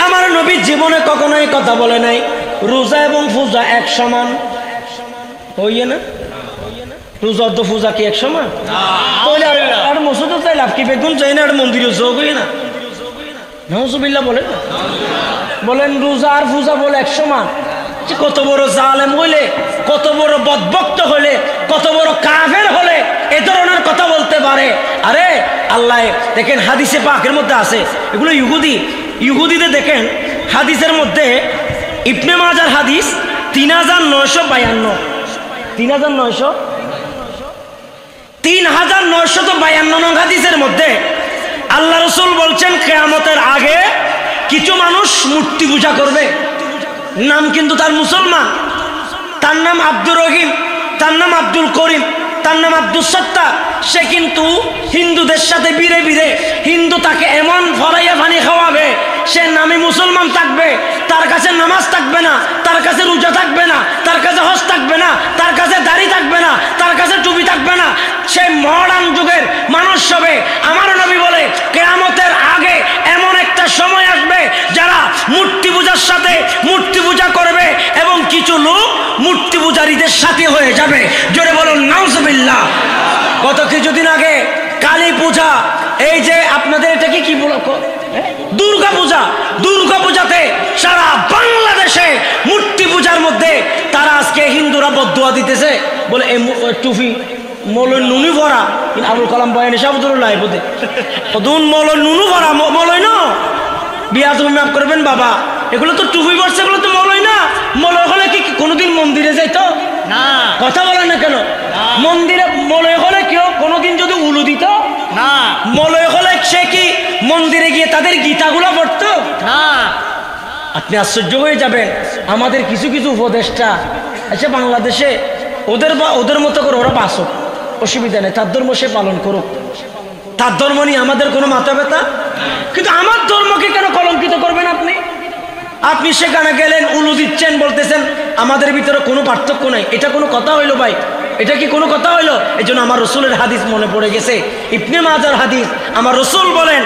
আমার নবী জীবনে কখনোই কথা বলে নাই রোজা এবং পূজা এক সমান হইয়ে না। রোজা তো পূজা কি এক সমান? আর মসজিদ চাই লাভ কি, বেগুন চাই না, আর মন্দিরও যোগ হই না। নাউজুবিল্লাহ বলেন না, বলেন রোজা আর পূজা বলে এক সমান। কত বড় জালেম হইলে, কত বড় বদভক্ত হলে, কত বড় কাফের হলে এ ধরনের কথা বলতে পারে? আরে আল্লাহ দেখেন হাদিসে পাকের মধ্যে আছে, এগুলো ইহুদিদের দেখেন হাদিসের মধ্যে ইবনে মাজার হাদিস 3952, 3952 নং হাদিসের মধ্যে আল্লাহ রাসূল বলছেন কিয়ামতের আগে কিছু মানুষ মূর্তি পূজা করবে। নাম কিন্তু তার মুসলমান, তার নাম আব্দুর রহিম, তার নাম আব্দুল করিম, তার নাম আব্দুল সত্তার। সে কিন্তু হিন্দুদের সাথে বিরে বিরে হিন্দু তাকে এমন ফরাইয়া পানি খাওয়াবে, সে নামে মুসলমান থাকবে, তার কাছে নামাজ থাকবে না, তার কাছে রোজা থাকবে না, তার কাছে হজ থাকবে না, তার কাছে দাড়ি থাকবে না, তার কাছে টুপি থাকবে না, সে মডার্ন যুগের মানুষ হবে। আমার নবী বলে কিয়ামতের আগে এমন একটা সময় আসবে যারা মূর্তি পূজার সাথে মূর্তি পূজা করবে এবং কিছু লোক মূর্তি পূজারীদের সাথে হয়ে যাবে। জোরে বলুন নাউজুবিল্লাহ। গত কিছুদিন আগে কালী পূজা, এই যে আপনাদের এটাকে কি বলো, দুর্গা পূজা, দুর্গা পূজাতে সারা বাংলাদেশে মূর্তি পূজার মধ্যে তারা আজকে হিন্দুরা বদদুয়া দিতেছে বলে এই টুপি মৌলই নুনি ভরা, আবুল কালাম বয়ান সাবুদুল্লাহ বোধে কদুন মৌলই নুনু ভরা, মৌলই না বিয়া তুমি মাফ করবেন বাবা, এগুলো তো টুপি পড়ছে, এগুলো তো মৌলই না। মৌলই হলে কি কোনোদিন মন্দিরে যাইতো না? কথা বলেন না কেন? মন্দিরে মৌলই হলে কেউ কোনোদিন যদি উলু দিত না? মৌলই হলে সে কি মন্দিরে গিয়ে তাদের গীতাগুলো পড়তো না? আপনি আশ্চর্য হয়ে যাবেন, আমাদের কিছু কিছু উপদেষ্টা আছে বাংলাদেশে, ওদের মতো করে ওরা বাসক, অসুবিধা নেই, তার ধর্ম সে পালন করুক, তার ধর্ম নিয়ে আমাদের কোনো মাথা ব্যথা। কিন্তু আমার ধর্মকে কেন কলঙ্কিত করবেন আপনি? আপনি সেখানে গেলেন, উলু দিচ্ছেন, বলতেছেন আমাদের ভিতরে কোনো পার্থক্য নাই। এটা কোনো কথা হইলো ভাই? এটা কি কোনো কথা হইলো? এই জন্য আমার রসুলের হাদিস মনে পড়ে গেছে, ইবনে মাজার হাদিস। আমার রসুল বলেন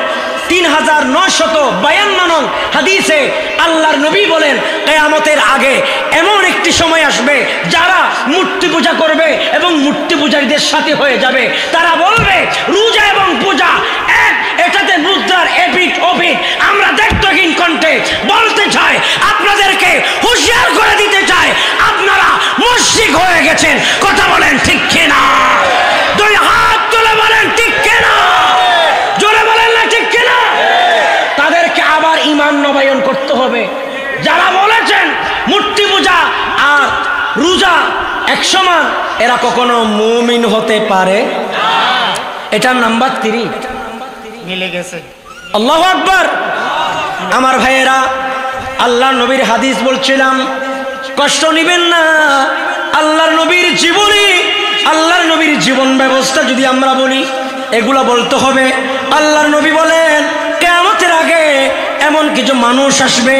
3952 নং হাদিসে আল্লাহর নবী বলেন, কিয়ামতের আগে এমন একটি সময় আসবে যারা মূর্তি পূজা করবে এবং মূর্তি পূজারীদের সাথে হয়ে যাবে। তারা বলবে রোজা এবং পূজা এক, এটাতে মুদ্রার এপিট ওপিট। আমরা দেখতহীন কণ্ঠে বলতে চাই, আপনাদেরকে হুঁশিয়ার করে দিতে চাই, আপনারা মুশরিক হয়ে গেছেন। কথা বলেন ঠিক কিনা? দুই হাত তুলে বলেন ঠিক কিনা? জোরে বলেন না ঠিক কিনা? তাদেরকে আবার ঈমান নবায়ন করতে হবে। যারা বলেছেন মূর্তি পূজা আর রোজা এক সমান, এরা কখনো মুমিন হতে পারে? এটার নাম্বার 3 মিলে গেছে। আল্লাহু আকবার। আমার ভাইয়েরা, আল্লাহর নবীর হাদিস বলছিলাম, কষ্ট নেবেন না। আল্লাহর নবীর জীবনী, আল্লাহর নবীর জীবন ব্যবস্থা যদি আমরা বলি, এগুলো বলতে হবে। আল্লাহর নবী বলেন কিয়ামতের আগে এমন কিছু মানুষ আসবে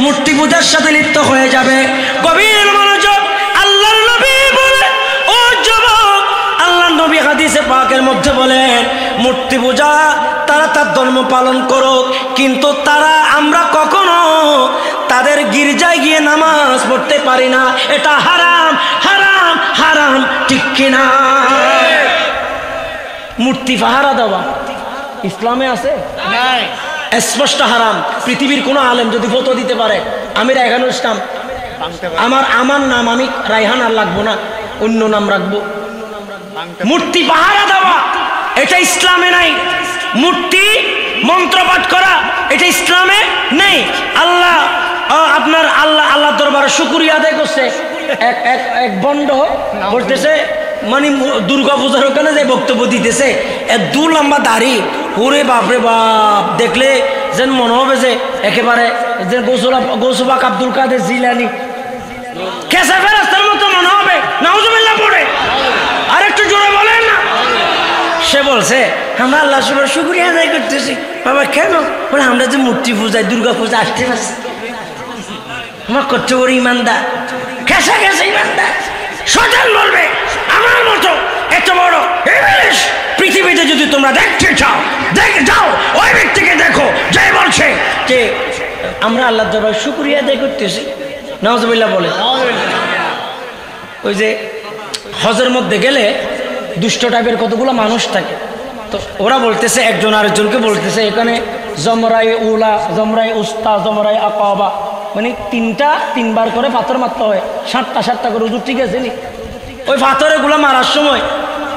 মূর্তি পূজার সাথে লিপ্ত হয়ে যাবে। গভীর মনোযোগ। আল্লাহর নবী বলে, ও যুবক, আল্লাহর নবী হাদিসে পাকের মধ্যে বলেন মূর্তি পূজা তারা তার ধর্ম পালন করুক, কিন্তু তারা আমরা কখনো তাদের গির্জায় গিয়ে নামাজ পড়তে পারি না। এটা হারাম, হারাম, হারাম, ঠিক কিনা? মূর্তি পাহারা দেওয়া ইসলামে আছে? নাই, স্পষ্ট হারাম। পৃথিবীর কোন আলেম যদি ফটো দিতে পারে আমি রায়হান ইসলাম, আমার নাম আমি রায়হান আর লাগবো না, অন্য নাম রাখবো। মূর্তি পাহারা দেওয়া এটা ইসলামে নাই। মূর্তি মন্ত্রপাঠ করা এটা ইসলামে নেই। আল্লাহ আপনার আল্লাহ দরবারে শুকরিয়া আদায় করছে। এক বন্ড বলতেছে, মানে দুর্গা পূজার ওখানে যে বক্তব্য দিতেছে, দু লম্বা দাড়ি, ওরে বাপরে বাপ, দেখলে যেন মনে হবে যে একেবারে যে গৌসুবাক আব্দুল কাদের জিলানি, কেসা ফেরেশতার মতো মনে হবে। নাউজুবিল্লাহ পড়ে আর একটু জোরে বলেন না। সে বলছে আমরা আল্লাহ শুকরিয়া আদায় করতেছি। বাবা কেন? বলে আমরা যে মূর্তি পূজায় দুর্গা পূজা আসতে পারছি, আমার করতে বড় ইমানদার, কেসা কেসা ইমানদার। শয়তান বলবে আমার মতো এত বড় ইবলিশ পৃথিবীতে যদি তোমরা দেখতে চাও, দেখে যাও, ওই ব্যক্তিকে দেখো যে বলছে যে আমরা আল্লাহ দরবারে শুকরিয়া আদায় করতেছি। নাউজুবিল্লাহ বলে। ওই যে হজের মধ্যে গেলে দুষ্ট টাইপের কতগুলো মানুষ থাকে, তো ওরা বলতেছে একজন আরেকজনকে বলতেছে এখানে জমরাই উলা, জমরাই উস্তা, জমরাই আকাবা, মানে তিনবার করে পাথর মারতে হয়, 7টা করে। হুজুর ঠিক আছে নি? ওই পাথরগুলো মারার সময়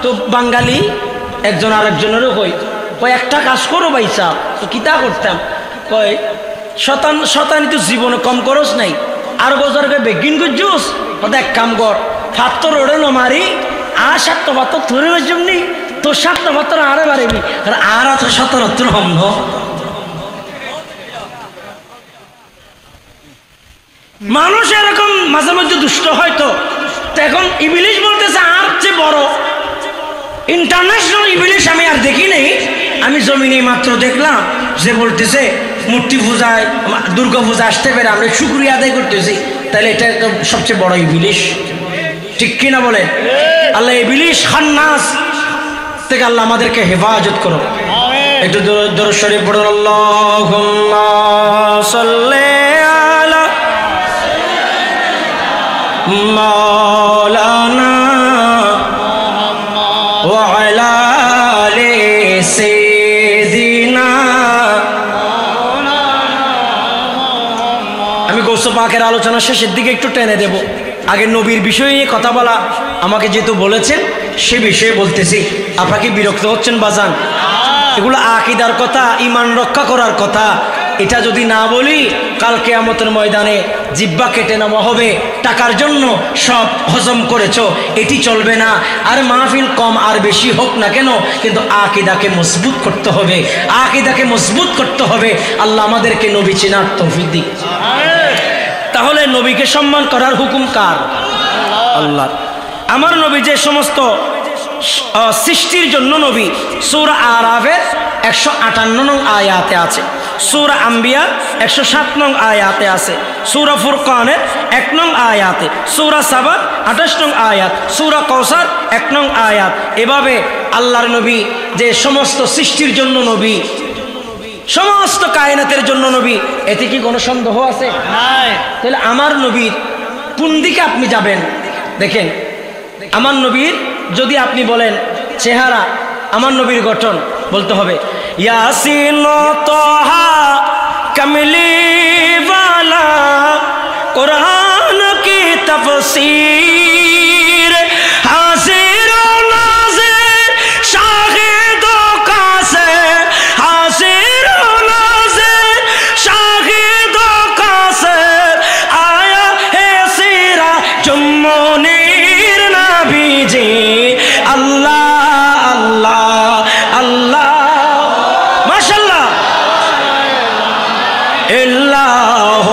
তো বাঙালি একজন আরেকজনেরও কই একটা কাজ করো ভাই সাহেব, তো কিতা করতাম, কই শতানি তো জীবনে কম খরচ নাই, আর বছরকে বেগিন করছুস, ওটা এক কাম কর, পাথর ওড়ে নমারি আর 7টা পাথর ধরে বেজমনি, তো 7টা পাথর আরে বাড়িবি, আর 77 হম ন। মানুষ এরকম মাঝে মধ্যে দুষ্ট হয়তো। এখন ইবলিশ বলতেছে আর চেয়ে বড় ইন্টারন্যাশনাল ইবলিশ আমি আর দেখি নেই, আমি জমিনে মাত্র দেখলাম যে বলতেছে মূর্তি পূজায় দুর্গা পূজা আসতে পেরে আমরা শুকরিয়া আদায় করতেছি, তাহলে এটা সবচেয়ে বড় ইবলিশ, ঠিক কিনা বলে? আল্লাহ ইবলিশ খান্নাস থেকে আল্লাহ আমাদেরকে হেফাজত করো। একটু দরুদ শরীফ পড়ুন। আল্লাহুম্মা সাল্লি আলা মাওলানা ওয়া আলা আলি পাকের আলোচনা শেষের দিকে একটু টেনে দেব। আগে নবীর বিষয়ে নিয়ে কথা বলা, আমাকে যেহেতু বলেছেন সে বিষয়ে বলতেছি। আপনাকে বিরক্ত হচ্ছেন বাজান? এগুলো আকীদার কথা, ঈমান রক্ষা করার কথা। এটা যদি না বলি কাল কিয়ামতের ময়দানে জিহ্বা কেটে নেওয়া হবে, টাকার জন্য সব হজম করেছো, এটি চলবে না। আর মাহফিল কম আর বেশি হোক না কেন, কিন্তু আকীদাকে মজবুত করতে হবে, আকীদাকে মজবুত করতে হবে। আল্লাহ আমাদেরকে নবী চেনার তৌফিক দিক। তাহলে নবীকে সম্মান করার হুকুম কার? আল্লাহ। আমার নবী যে সমস্ত সৃষ্টির জন্য নবী, সূরা আরাফের 158 নং আয়াতে আছে, সূরা আম্বিয়া 107 নং আয়াতে আছে, সূরা ফুরকানের 1 নং আয়াতে, সূরা সাবা 28 নং আয়াত, সূরা কাউসার 1 নং আয়াত। এভাবে আল্লাহর নবী যে সমস্ত সৃষ্টির জন্য নবী, সমস্ত কায়নাতের জন্য নবী, এতে কি কোনো সন্দেহ আছে? নাই। তাহলে আমার নবীর কোন দিকে আপনি যাবেন? দেখেন, আমার নবীর যদি আপনি বলেন চেহারা, আমার নবীর গঠন, বলতে হবে ইয়াসিন তাহা কামলি ওয়ালা কুরআন কি তাফসীর হাজির নাজির শাহিদ কাসে হাজির নাজির শাহিদ কাসে আয়া হে সিরা জুমনির নবীজি আল্লাহ আল্লাহ আল্লাহ মাশাআল্লাহ আল্লাহ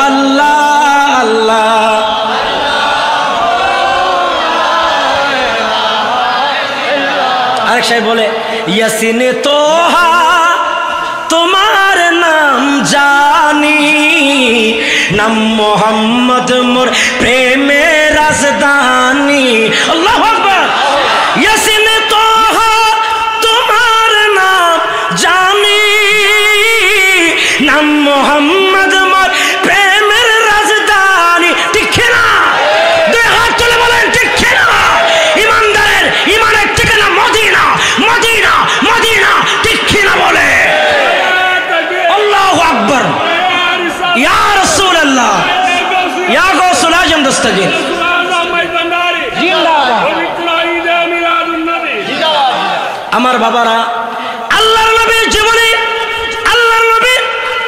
আল্লাহ আল্লাহ। আরেক সাহেব বলে ইয়াসিন তোহা তোমার নাম জানি, নাম মোহাম্মদ মোর প্রেমের রাজধানী। আল্লাহু আকবার। ইয়াসিন তোহা তোমার নাম জানি, নাম মোহাম্মদ মোর প্রেমের রাজধানী। ঠিক না? দুই হাত তুলে বলেন ঠিক না? ইমানদারের ইমানের ঠিকানা মদিনা, মদিনা, মদিনা। ঠিক না বলে? আল্লাহু আকবার। ইয়া রাসূলুল্লাহ, ইয়া গাউসুল আজম দস্তগীর আমার বাবারা, আল্লাহর নবীর জীবনে, আল্লাহর নবীর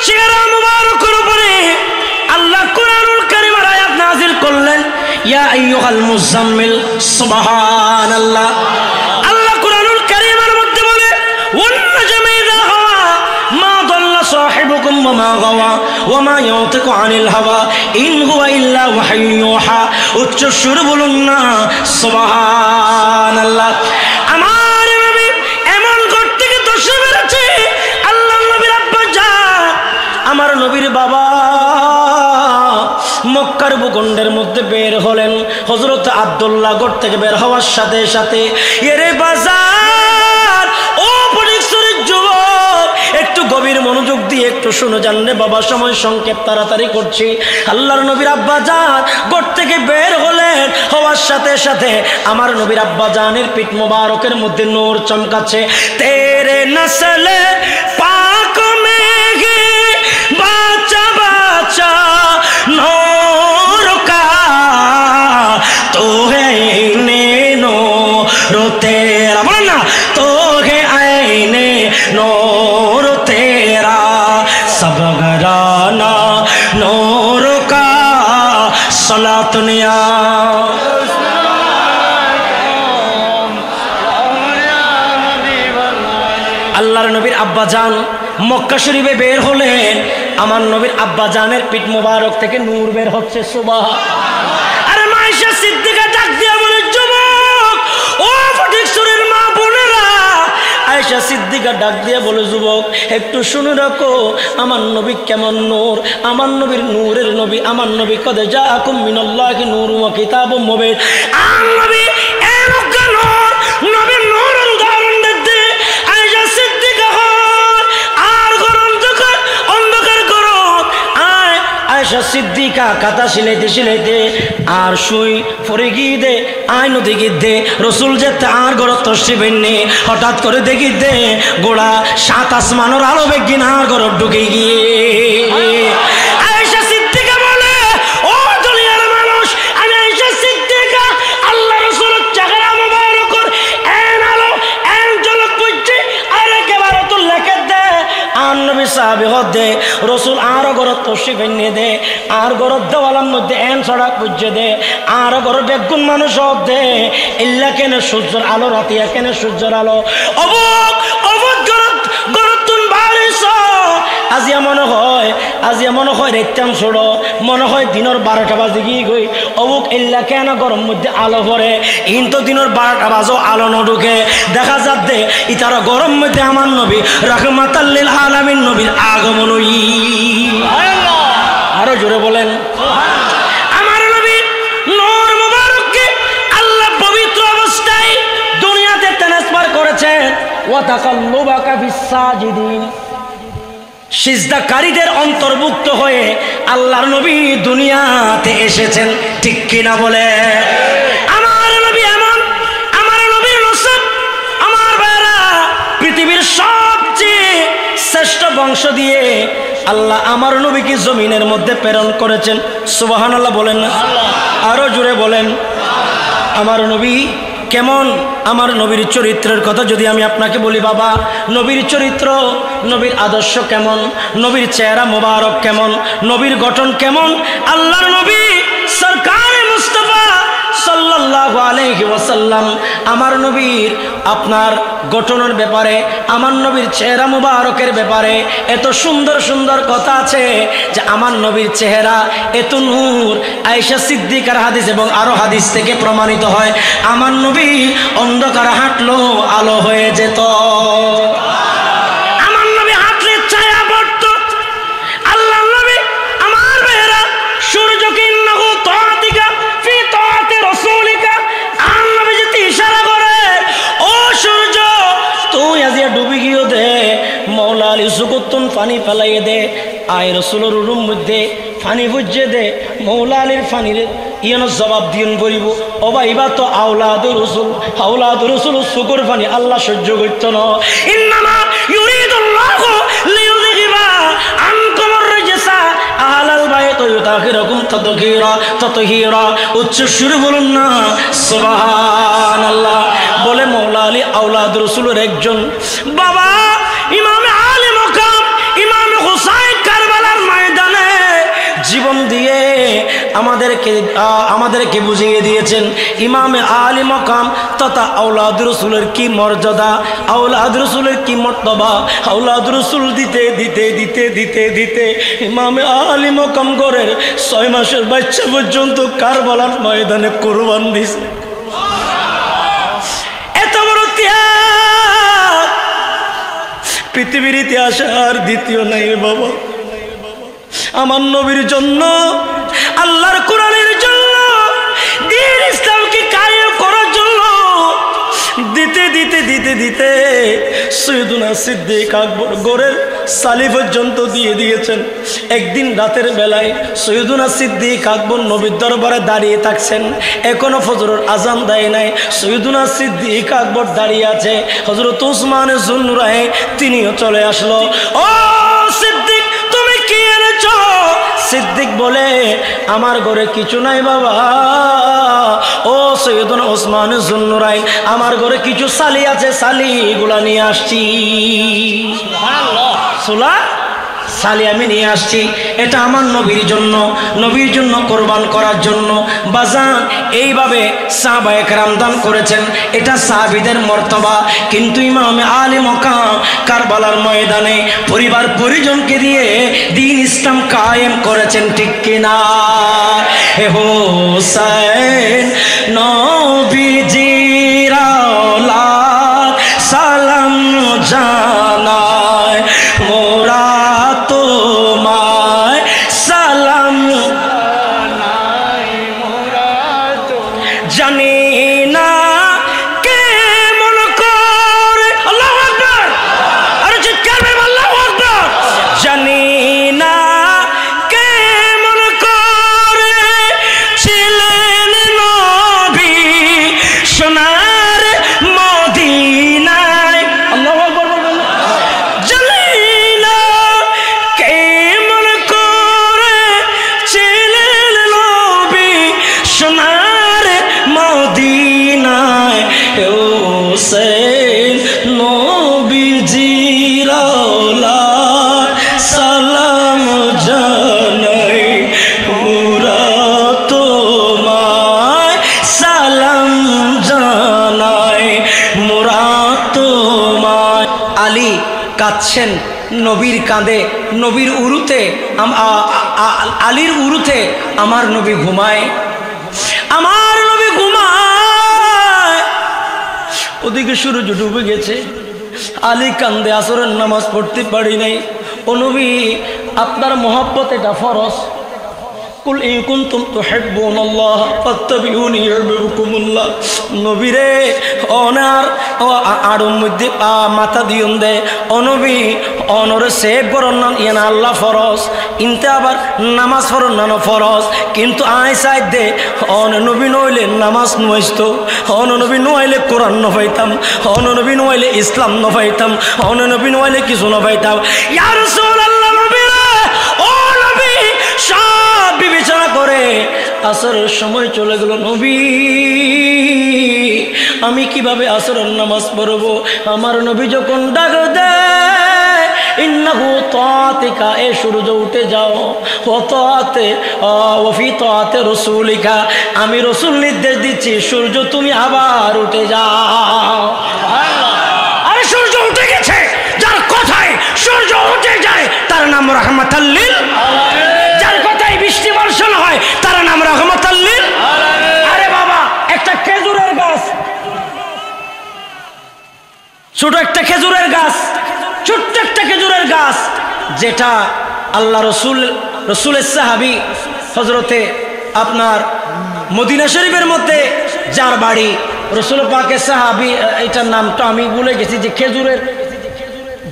চেহারা মুবারকের উপরে আল্লাহ কুরআনুল কারীমের আয়াত নাযিল করলেন, ইয়া আইয়ুহাল মুযাম্মিল সুবহানাল্লাহ। আল্লাহ কুরআনুল কারীমের মধ্যে বলে ওয়ান নাজমি ইযা হাওয়া মা দাল্লা সাহিবুকুম ওয়া মা গাওয়া ওয়া মা ইয়ানতিকু আনিল হাওয়া ইন হুয়া ইল্লা ওয়াহয়ুন ইউহা। উচ্চ সুরে বলুন না সুবহানাল্লাহ। আমার আমার নবীর বাবা মক্কার ভূখণ্ডের মধ্যে বের হলেন। হযরত আব্দুল্লাহ ঘর থেকে বের হওয়ার সাথে সাথে এরে বাজার ও পরিসরের যুবক, একটু গভীর মনোযোগ দিয়ে একটু শুনে জানলে বাবা, সময় সংক্ষেপ, তাড়াতাড়ি করছি। আল্লাহর নবীর আব্বা জান ঘর থেকে বের হলেন, হওয়ার সাথে সাথে আমার নবীর আব্বা জানের পিঠ মোবারকের মধ্যে নূর চমকাচ্ছে। তেরে নসলে পাক মে বাচ্চা বাচ্চা নূর কা তো হে নে নূর তেরা, বলেন না তো হে আইনে নূর তেরা সব ঘরানা নূর কা সলাত নিয়া। আল্লাহর নবীর আব্বা জান মক্কা শরীফে বের হলেন, আমার নবীর আব্বা জানের পিঠ মোবারক থেকে নূর বের হচ্ছে। সুবহানাল্লাহ। আরে মায়েশা সিদ্দিকা ডাক দিয়া বলে, যুবক ও ফটিকছড়ির মা বোনেরা। আয়েশা সিদ্দিকা ডাক দিয়া বলে, যুবক একটু শুনে রাখো আমার নবী কেমন নূর, আমার নবীর নূরের নবী, আমার নবী কদ জাআকুম মিনাল্লাহি নূরুন ওয়া কিতাবুম মুবিন। আর নবী এরকম নূর, নবীর নূর উদাহরণ দিতে আয়েশা সিদ্দিকা আয়েশা সিদ্দিকা কাতা সিলাইতে সিলাইতে আর শুই পরে গিয়ে দে আয় নদী গিয়ে দে রসুল যে তার ঘর তসিবেন নে, হঠাৎ করে দেখি দে গোড়া 7 আসমানের আলো বেগিন আর ঘর ঢুকে গিয়ে আয়েশা সিদ্দিকা সাহাবী হদে রসুল আর ঘরত তশরিফ এনে দে আর ঘরত দেওয়ালার মধ্যে এন সড়ক বুঝে দে আর ঘর বেগুন মানুষ দে ইল্লা কেন সূর্যের আলো রাতিয়া কেন সূর্যের আলো অবক অবক গরতুন বারিস আজিয়া মনে হয় রেতাম ছোড়ো মনে হয় দিনের 12টা বাজে গিয়ে গই অবুক ইল্লা কেন গরম মধ্যে আলো পড়ে ইন তো দিনের 12টা বাজো আলো ন ঢুকে দেখা যাচ্ছে ইতারা গরম মধ্যে আমার নবী রাহমাতাল লিল আলামিন নবীর আগমন আরো জোরে বলেন আমার নবী নূর মুবারককে আল্লাহ পবিত্র অবস্থায় দুনিয়াতে ট্রান্সফার করেছেন ওয়া তাকাল্লুবাকা ফিস সাজিদিন সিজদাকারীদের অন্তর্ভুক্ত হয়ে আল্লাহর নবী দুনিয়াতে এসেছেন ঠিক কিনা বলে আমার নবী এমন আমার নবীর নসব আমার ভাইরা পৃথিবীর সবচেয়ে শ্রেষ্ঠ বংশ দিয়ে আল্লাহ আমার নবীকে জমিনের মধ্যে প্রেরণ করেছেন সুবহানাল্লাহ বলেন না আরো জোরে বলেন আমার নবী কেমন আমার নবীর চরিত্রের কথা যদি আমি আপনাকে বলি বাবা নবীর চরিত্র নবীর আদর্শ কেমন নবীর চেহারা মোবারক কেমন নবীর গঠন কেমন আল্লাহর নবী সরকার মুস্তাফা সাল্লাল্লাহু আলাইহি ওয়াসাল্লাম আমার নবীর আপনার গঠনের ব্যাপারে আমার নবীর চেহারা মুবারকের ব্যাপারে এত সুন্দর সুন্দর কথা আছে যে আমার নবীর চেহারা এত নূর আয়েশা সিদ্দিকার হাদিস এবং আরো হাদিস থেকে প্রমাণিত হয় আমার নবী অন্ধকার হাঁটলো আলো হয়ে যেত আমার নবী হাঁটলে ছায়া পড়তো আল্লাহর নবী আমার ভাইরা সূর্যকে ইন্নাহু তাআতিকা ফি তাআতি রাসূলিকা আর নবী যেতে ইশারা করে ও সূর্য তুই আজিয়া ডুবে গিয়ে দে মওলা আলী সুকুতুন পানি ফেলাইয়ে দে আয় রাসূলের রুম মধ্যে পানি বুঝে দে মওলা আলীর পানির ইয়ানো জবাব দিন বলিব ও ভাইবা তো আওলাদুর রাসূল সুকুর পানি আল্লাহ সহ্য করতে না ইন্নামা ইউরিদুল্লাহু লিইউযহিবা আনকুমুর রিজসা আহলাল বাইত ইউতাহিরুকুম তাতহীরা উচ্চ সুরে বলুন না সুবহানাল্লাহ বলে মওলা আলী আওলাদুর রাসূলের একজন বাবা ইমাম আলী মাকাম ইমাম হুসাইন কারবালার ময়দানে জীবন দিয়ে আমাদেরকে বুঝিয়ে দিয়েছেন ইমামে আলী মাকাম তথা আওলাদুর রাসূলের কি মর্যাদা আওলাদুর রাসূলের কি মর্তবা আওলাদুর রাসূল দিতে দিতে দিতে দিতে দিতে ইমামে আলী মাকাম ঘরের 6 মাসের বাচ্চা পর্যন্ত কারবালার ময়দানে কুরবান দিয়েছে এত বড় ত্যাগ পৃথিবীর ইতিহাসে আর দ্বিতীয় নাই বাবা আমার নবীর জন্য আল্লাহর কোরআনের জন্য দ্বীন ইসলামকে কায়েম করার জন্য দিতে দিতে দিতে দিতে সৈয়দুনা সিদ্দিক আকবর গোরের সালি পর্যন্ত দিয়ে দিয়েছেন একদিন রাতের বেলায় সৈয়দুনা সিদ্দিক আকবর নবীর দরবারে দাঁড়িয়ে থাকছেন এখনো ফজরের আজান দেয় নাই সৈয়দুনা সিদ্দিক আকবর দাঁড়িয়ে আছে হযরত উসমান যুন্নুরাইন তিনিও চলে আসলো ও সিদ্দিক তুমি কি এনেছো সিদ্দিক বলে আমার ঘরে কিছু নাই বাবা ও সৈয়দনা ওসমান যুন্নুরাইন আমার ঘরে কিছু সালি আছে সালি গুলা নিয়ে আসছি সুবহানাল্লাহ সুলা সালি আমি নিয়ে আসছি এটা আমার নবীর জন্য কোরবান করার জন্য বাজান এইভাবে সাহাবায়ে কেরাম দান করেছেন এটা সাহাবীদের মর্তবা কিন্তু ইমামে আলী মাকাম কারবালার ময়দানে পরিবার পরিজনকে দিয়ে দ্বীন ইসলাম কায়েম করেছেন ঠিক কিনা হে হোসেন নবীজির আওলাদ সালাম জানায় মোরা তোমায় সালাম জানি না কে মন করে আল্লাহু আকবার আর চিৎকার করে আল্লাহু আকবার জানি না কে মন করে ছিলেন নবী সোনার মুরাদ তোমায়। আলী কাঁদছেন নবীর কাঁধে, নবীর উরুতে, আলীর উরুতে আমার নবী ঘুমায়, আমার নবী ঘুমায়। ওদিকে সূর্য ডুবে গেছে, আলী কান্দে, আসরের নামাজ পড়তে পারি নাই। ও নবী, আপনার মহব্বত এটা ফরজ। কুল ইন কুনতুম তুহিব্বুনাল্লাহ ফাত্তাবিউনি ইউহিব্বুকুমুল্লাহ। নবী রে, অনার আড়ুর মধ্যে মাথা দিয়ন দে। ও নবী, অনরে সেভ করন না ইয়ানা আল্লাহ ফরজ, ইনতে আবার নামাজ ফরন না ফরজ। কিন্তু আয় সাইড দে, অন নবী নইলে নামাজ নইতো, অন নবী নইলে কোরআন ন পাইতাম, অন নবী নইলে ইসলাম ন পাইতাম, অন নবী নইলে কিছু ন পাইতাম। ইয়া রাসূলুল্লাহ, নবী রে, ও নবী, সব বিবেচনা করে আসরের সময় চলে গেল। নবী, আমি কিভাবে আসরের নামাজ পড়বো? আমার নবী যখন ডাক দেয়, ইন্নাহু তাআতিকা, এ সূর্য উঠে যাও, ও তাআতে ওয়াফি তাআতে রাসূলিকা, আমি রাসূল নির্দেশ দিচ্ছি, সূর্য তুমি আবার উঠে যাও। আরে সূর্য উঠে গেছে, যার কথায় সূর্য উঠে যায় তার নাম রাহমাতাল লিল আলামিন, যার কথায় বৃষ্টি বর্ষণ হয় তার নাম রাহমাতাল লিল আলামিন। আরে বাবা, একটা খেজুরের গাছ, ছোট একটা খেজুরের গাছ, ছোট্ট একটা খেজুরের গাছ, যেটা আল্লাহ রসুলের সাহাবী হযরতে আপনার মদিনা শরীফের মধ্যে যার বাড়ি, রসুল পাকের সাহাবী, এটার নামটা আমি ভুলে গেছি, যে খেজুরের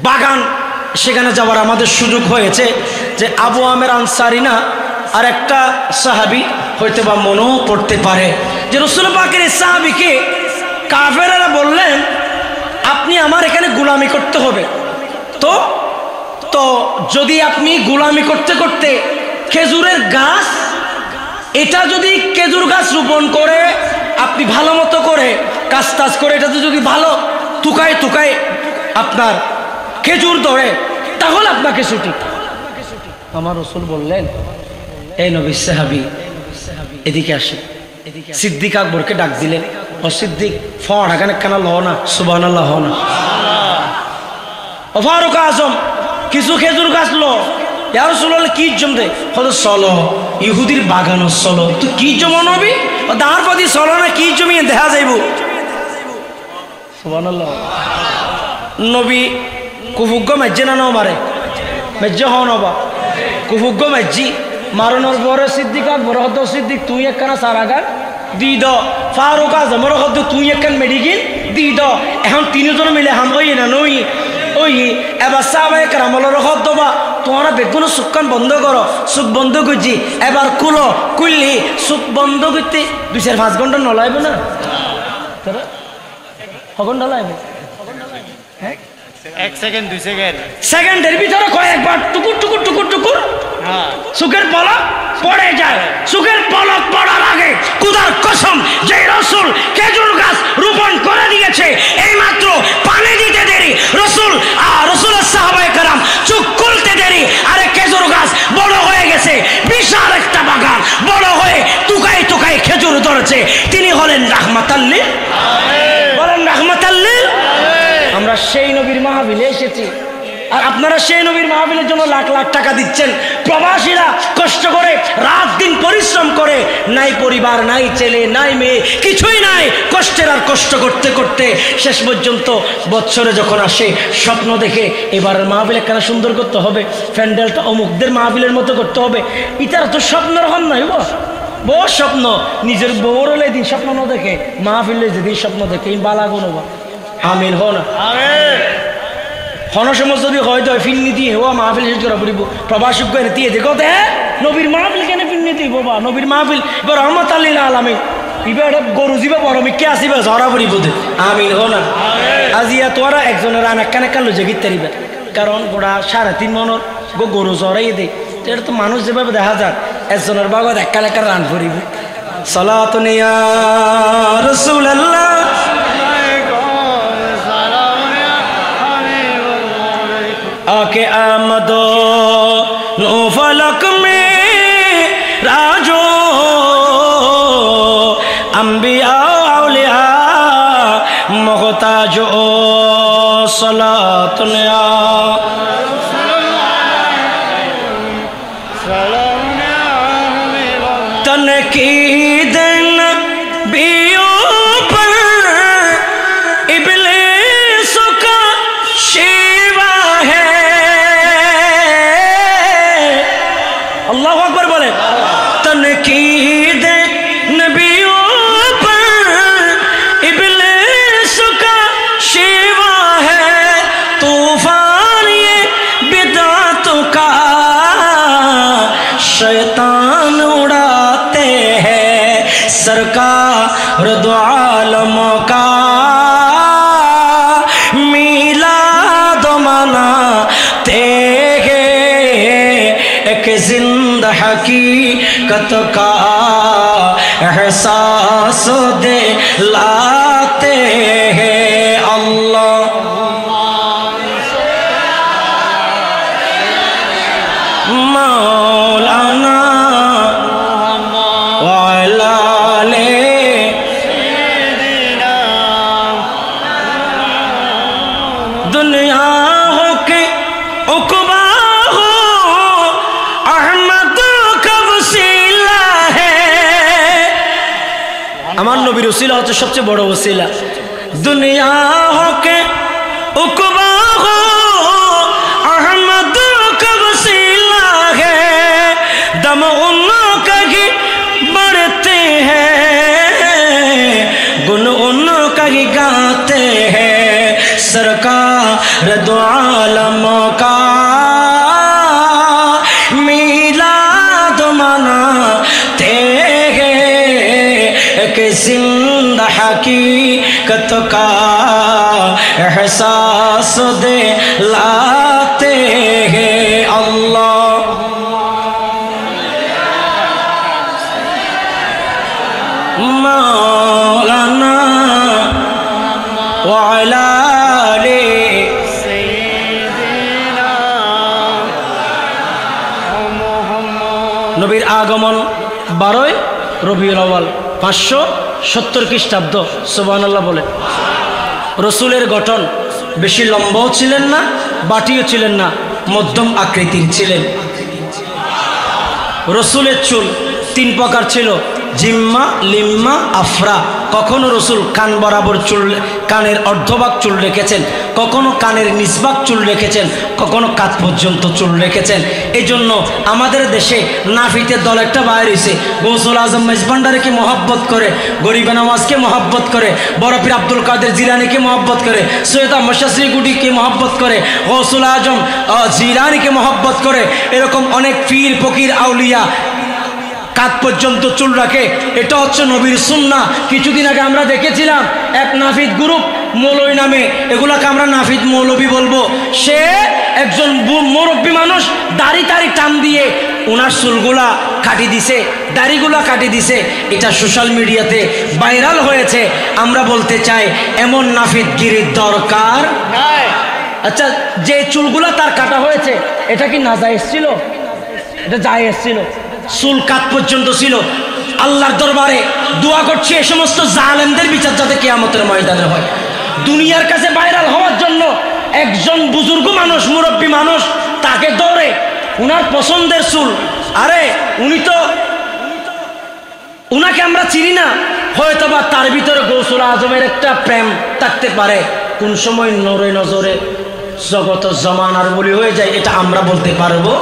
বাগান, সেখানে যাওয়ার আমাদের সুযোগ হয়েছে। যে আবু আমের আনসারী না, আর একটা সাহাবী হয়তো বা মনেও পড়তে পারে, যে রসুল পাকের এই সাহাবীকে কাফেরেরা বললেন, আপনি আমার এখানে গোলামি করতে হবে। তো তো যদি আপনি গোলামি করতে করতে খেজুরের গাছ, এটা যদি খেজুর গাছ রোপণ করে আপনি ভালো মতো করে কাজ টাজ করে, এটাতে যদি ভালো তুকায় তুকায় আপনার খেজুর ধরে, তাহলে আপনাকে ছুটি। আমার রাসূল বললেন, এই নবীর সাহাবী এদিকে আসে। সিদ্দিক আকবরকে ডাক দিলেন, ও সিদ্দিক, ফড় এখানে কেন লও না, সুবহানাল্লাহ হও না। ও ফারুক আজম, কিছু খেজুর গাছ লো। ইয়া রাসূলুল্লাহ, কি জমতে? হয়তো চলো ইহুদির বাগানও চলো। তো কি জমা নবী? ও দাঁড় পাতি চলো না, কি জমিয়ে দেখা যাইব। সুবহানাল্লাহ। নবী কুফুগ্গ মেজ্জে না মারে, মেজ্জে হও নবা, কুফুগ্গ মেজ্জি মারণের পরে সিদ্দিক আকবর হতো, সিদ্দিক তুই একখানা সারাগার দি দ, ফারুক আজমের হতো তুই একখান মেডিকেল দি দ। এখন তিনজন মিলে হাম ওই না নই ওই, এবার সাহাবায়ে কেরামের হতো বা তোমরা বেগুন চুকান বন্ধ করো, চুপ বন্ধ করছি, এবার খুলো, খুললি চুপ বন্ধ করতে 2-5 ঘন্টা নলাইব না, ঘন্টা লাইব, 1 সেকেন্ড 2 সেকেন্ড, সেকেন্ডের ভিতরে কয়েকবার টুকুর টুকুর টুকুর টুকুর চোখের পলক পড়ে যায়। চোখের পলক পড়ার আগে খোদার কসম, যে রাসূল খেজুর গাছ রোপণ করে দিয়েছে, এই মাত্র পানি দিতে দেরি, রাসূলের সাহাবায়ে কেরাম চোখ খুলতে দেরি, আরে খেজুর গাছ বড় হয়ে গেছে, বিশাল একটা বাগান, বড় হয়ে টুকাই টুকাই খেজুর ধরেছে। তিনি হলেন রাহমাতাল লিল আলামিন, বলেন রাহমাতাল লিল আলামিন। আমরা সেই নবীর মাহফিলে এসেছি, আর আপনারা সেই নবীর মাহফিলের জন্য লাখ লাখ টাকা দিচ্ছেন। প্রবাসীরা কষ্ট করে রাত দিন পরিশ্রম করে, নাই পরিবার, নাই ছেলে, নাই মেয়ে, কিছুই নাই, কষ্টের আর কষ্ট করতে করতে শেষ পর্যন্ত বৎসরে যখন আসে স্বপ্ন দেখে এবারের মাহফিল কেন সুন্দর করতে হবে, প্যান্ডেলটা অমুকদের মাহফিলের মতো করতে হবে। ইতার তো স্বপ্নের হন নাই, বউ স্বপ্ন নিজের বউর হলে দিন স্বপ্ন ন দেখে, মাহফিলে যেদিন স্বপ্ন দেখে বালা গুনো বা আমিন হো না। সময় যদি হয়তো ফিরনি দিয়ে ও মাহফিল শেষ করা পড়িব, প্রবাসী করে দিয়ে দেখো দে নবীর মাহফিল কেন ফিরনি দিব বা, নবীর মাহফিল এবার রহমাতাল লিল আলামিন, এবার গরু যাবে বড় মিকে আসিবে ঝরা পড়িব দে, আমিন হো না। আজিয়া তোরা একজনের আন একখান একখান লজে গিতে পারিবে, কারণ গোড়া 3.5 মনের গরু ঝরাই দেয়, এটা তো মানুষ যেভাবে দেখা যায় একজনের বাগত একখান একখান রান পড়িব। সালাতুন ইয়া রাসূলুল্লাহ, आके आमदो नो फलक में राजो अंबिया औलिया मुख्तार जो सलात नया तनकीद नबियों पर इब्लीस का शिवा है। अल्लाह अकबर बोले। तनकीद नबियों पर इब्लीस का शिवा है। तूफान ये बिदअतों का शैतान उड़ाते हैं। सरकार दो आलमों का मीलाद मनाते हैं। एक जिंदा हकीकत का एहसास दिलाते हैं। अल्लाह मौलाना वाला ले दुनिया हो के उकबा हो अहमद का वसीला है। আমার নবীর ওসিলা হচ্ছে সবচেয়ে বড় ওসিলা। দুনিয়া हो के उकबा हो अहमद का वसीला है। दम उनका ही बढ़ते हैं, गुन उनका ही गाते हैं। सरकार दो आलमों का मीलाद मनाते हैं। एक जिंदा हकीकत का एहसास दिलाते हैं। अल्लाह मौलाना वाला ले নবীর আগমন 12 রবিউল আউয়াল 570 খ্রিস্টাব্দ। সুবহানাল্লাহ বলে। রসুলের গঠন বেশি লম্বাও ছিলেন না, বাটিও ছিলেন না, মধ্যম আকৃতির ছিলেন। রসুলের চুল 3 প্রকার ছিল, জিম্মা, লিম্মা, আফরা। কখনো রসুল কান বরাবর চুল, কানের অর্ধভাগ চুল রেখেছেন, কখনো কানের নিচভাগ চুল রেখেছেন, কখনো কাঁধ পর্যন্ত চুল রেখেছেন। এই জন্য আমাদের দেশে নাফিতের দল একটা বাইর হয়েছে। গৌসুল আজম মেজবান্ডারিকে মহব্বত করে, গরিবে নওয়াজকে মহব্বত করে, বড় পীর আব্দুল কাদের জিলানিকে মহব্বত করে, সৈয়দ আহমদ শাস্ত্রী গুটিকে মহব্বত করে, গৌসুল আজম জিলানিকে মহব্বত করে। এরকম অনেক পীর ফকির আউলিয়া কাঁধ পর্যন্ত চুল রাখে। এটা হচ্ছে নবীর সুন্নাহ। কিছুদিন আগে আমরা দেখেছিলাম এক নাফিদ গ্রুপ মৌলবী নামে, এগুলাকে আমরা নাফিদ মৌলবী বলবো। সে একজন মুরব্বী মানুষ, দাড়ি টান দিয়ে ওনার চুলগুলা কাটি দিছে, দাড়িগুলা কাটি দিছে। এটা সোশ্যাল মিডিয়াতে ভাইরাল হয়েছে। আমরা বলতে চাই এমন নাফিদগিরির দরকার নাই। আচ্ছা, যে চুলগুলা তার কাটা হয়েছে এটা কি নাজায়েজ ছিল? এটা জায়েজ ছিল। চুল কাট পর্যন্ত ছিল। আল্লাহর দরবারে দোয়া করছি এই সমস্ত জালেমদের বিচার যাতে কিয়ামতের ময়দানে হয়। দুনিয়ার কাছে ভাইরাল হওয়ার জন্য একজন বুজুর্গ মানুষ, মুরব্বী মানুষ, তাকে দৌড়ে উনার পছন্দের চুল, আরে উনি তো, উনাকে আমরা চিনি না, হয়তোবা তার ভিতরে গৌসুল আজমের একটা প্রেম থাকতে পারে। কোন সময় নরে নজরে জগত জমানার বলি হয়ে যায় এটা আমরা বলতে পারবো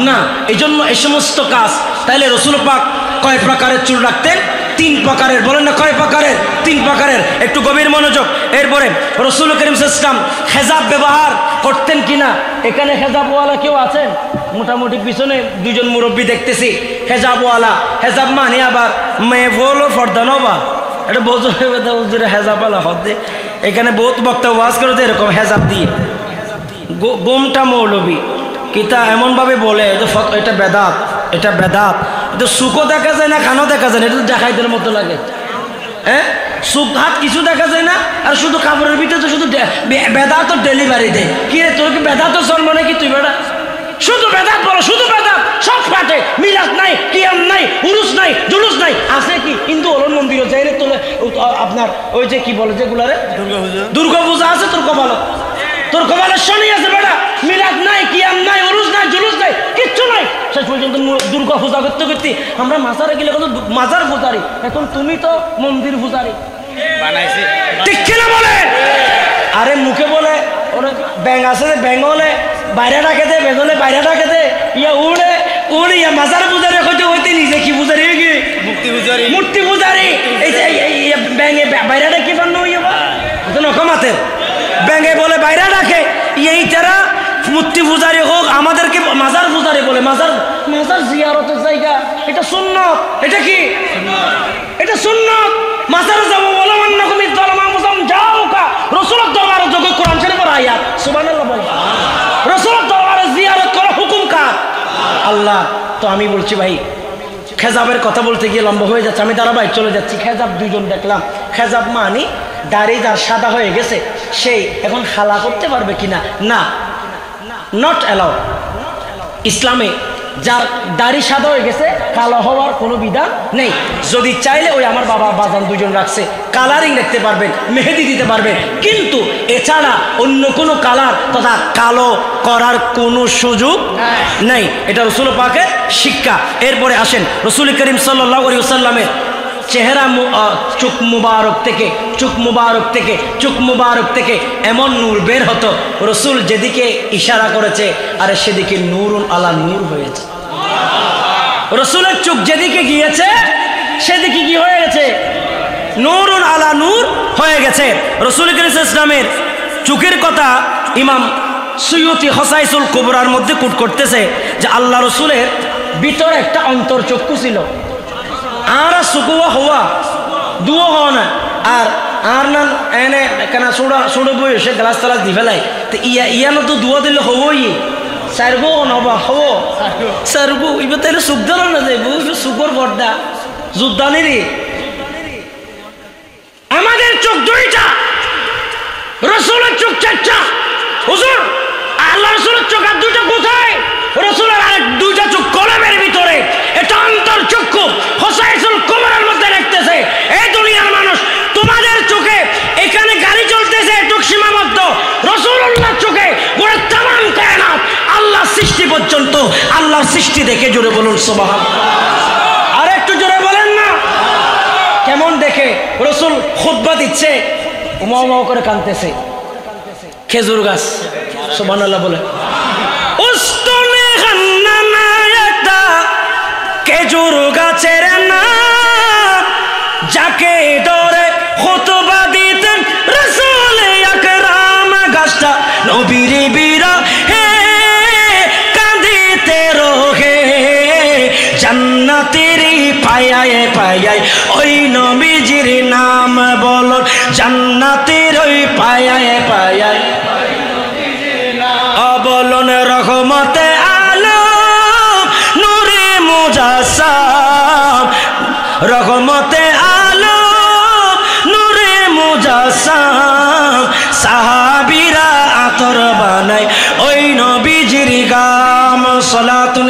না। এই জন্য এই সমস্ত কাজ। তাইলে রসুল পাক কয় প্রকারের চুল রাখতেন? 3 প্রকারের। বলেন না কয় প্রকারের? 3 প্রকারের। একটু গভীর মনোযোগ। এরপরে রসুল করিম সাল্লাল্লাহু আলাইহি ওয়াসাল্লাম হেজাব ব্যবহার করতেন কিনা? এখানে হেজাবওয়ালা কেউ আছেন? মোটামুটি পিছনে 2 জন মুরব্বী দেখতেছি হেজাবওয়ালা। হেজাব মানে আবার মেয়ে বলো ফর্দা নবা, এটা বোঝে হেজাবওয়ালা হতে। এখানে বহুত বক্তা ওয়াজ করে এরকম হেজাব দিয়ে গোমটা মৌলবী কিতা এমনভাবে বলে এটা বেদাত, এটা বেদাত। এটা সুখও দেখা যায় না, কানও দেখা যায় না, এটা তো দেখাইদের মতো লাগে। হ্যাঁ, সুখ হাত কিছু দেখা যায় না, আর শুধু কাপড়ের ভিতরে তো শুধু বেদাত ডেলিভারি দেয়। কি রে, তোর কি বেদাত চল মনে কি? তুই বেড়া শুধু বেদাত বলো, শুধু বেদাত, সব পাঠে মিলাদ নাই, কিয়াম নাই, উরুস নাই, জুলুস নাই। আছে কি হিন্দু হলন মন্দিরও যাইলে তোলে আপনার ওই যে কি বলে যেগুলারে দুর্গা পূজা আছে, তোর কপাল, তোর কপালের শনি আছে বেটা। মিলাদ নাই, কিয়াম নাই, উরুস নাই, জুলুস নাই, কিচ্ছু নাই। শেষ পর্যন্ত দুর্গা পূজা করতে করতে আমরা মাজারে গেলে কত মাজার পূজারি, এখন তুমি তো মন্দির পূজারি বানাইছি, ঠিক কিনা বলে? আরে মুখে বলে ব্যাং আছে, ব্যাং হলে বাইরে রাখে দে, বেদলে বাইরে রাখে দে, ইয়া উড়ে উড়ে ইয়া মাজার পূজারি হইতে হইতে নিজে কি পূজারি কি মূর্তি পূজারি, মূর্তি পূজারি। এই যে ব্যাঙে বাইরে রাখি বান্ন ইয়া নকমাতে ব্যাঙে বলে বাইরে রাখে, এই তারা মূর্তি পূজারি হোক, আমাদেরকে মাজার পূজারি বলে। মাজার মাজার জিয়ারতের জায়গা, এটা সুন্নত। এটা কি এটা সুন্নত। মাজারে যাবো বলো মান্য কমি দলমা মুসলমান যাও কা রাসূলের দরবারে যোগ কোরআন শরীফের আয়াত সুবহানাল্লাহ বল। রাসূলের দরবারে জিয়ারত করা হুকুম কার? আল্লাহ। তো আমি বলছি ভাই, খেজাবের কথা বলতে গিয়ে লম্বা হয়ে যাচ্ছে, আমি ধারাবাহিক চলে যাচ্ছি। খেজাব দুইজন দেখলাম। খেজাব মানে দাড়ি যার সাদা হয়ে গেছে সেই এখন খালা করতে পারবে কিনা? না, নট অ্যালাউড। ইসলামে যার দাড়ি সাদা হয়ে গেছে কালো হওয়ার কোনো বিধান নেই। যদি চাইলে ওই আমার বাবা বাজান দুজন রাখছে, কালারিং রাখতে পারবেন, মেহেদি দিতে পারবেন, কিন্তু এছাড়া অন্য কোনো কালার তথা কালো করার কোনো সুযোগ নেই। এটা রাসূল পাকের শিক্ষা। এরপরে আসেন রাসূল করিম সাল্লাল্লাহু আলাইহি ওয়াসাল্লামের চেহারা, চোখ মুবারক থেকে এমন নূর বের হতো, রসুল যেদিকে ইশারা করেছে আরে সেদিকে নূরুন আলা নূর হয়েছে। রসুলের চোখ যেদিকে গিয়েছে সেদিকে কি হয়ে গেছে? নূরুন আলা নূর হয়ে গেছে। রসুল করিম সাল্লাল্লাহু আলাইহি ওয়াসাল্লামের চোখের কথা ইমাম সুয়ুতি হসাইসুল কুবরার মধ্যে কোট করতেছে যে আল্লাহ রসুলের ভিতরে একটা অন্তর্চক্ষু ছিল। আর সুকুয়া হওয়া দুও হওয়া না, আর না এনে কেন সুড়ো বই সে গ্লাস তালাস দি ফেলাই তো ইয়ানো তো দুয়া দিলে হবই সারবো নবা হব সারবো এবার তাইলে সুখ ধরো না যাইব সুখর বর্দা যুদ্ধানেরই। আমাদের চোখ দুইটা, রসুলের চোখ চারটা। হুজুর আল্লাহ রসুলের চোখ আর দুইটা কোথায়? রসুলের আরেক দুইটা চোখ কলমের ভিতরে, এটা অন্তর্চক্ষু। হোসাইসুল কুবরার মধ্যে দেখতেছে এই দুনিয়ার মানুষ, তোমাদের চোখে এখানে গাড়ি চলতেছে এটুক সীমাবদ্ধ, রাসূলুল্লাহর চোখে গোটা তামাম কায়নাত আল্লাহর সৃষ্টি পর্যন্ত আল্লাহর সৃষ্টি দেখে জোরে বলুন সুবহানাল্লাহ। আর একটু জোরে বলেন না। কেমন দেখে? রাসূল খুতবা দিচ্ছে, উমা উমা করে কাঁদতেছে, খেজুর গাছ সুবহানাল্লাহ বলে, উস্তনে হান্নানা একটা খেজুর গাছের নাম, যাকে ধরে খুতবা দিতেন রাসূল আকরাম। গাছটা নবীর বিরহে কাঁদিতে রহে, জান্নাতের পায়ায় পায়ায় ওই নবীজির নাম বলো, জান্নাতের ওই পায়ায় পায়ায় বলুন রহমতে আলম নূরে মুজাসসাম, রহমতে আলম নূরে মুজাসসাম। সাহাবীরা আতর বানায় ওই নবীজির গাম। সালাতুন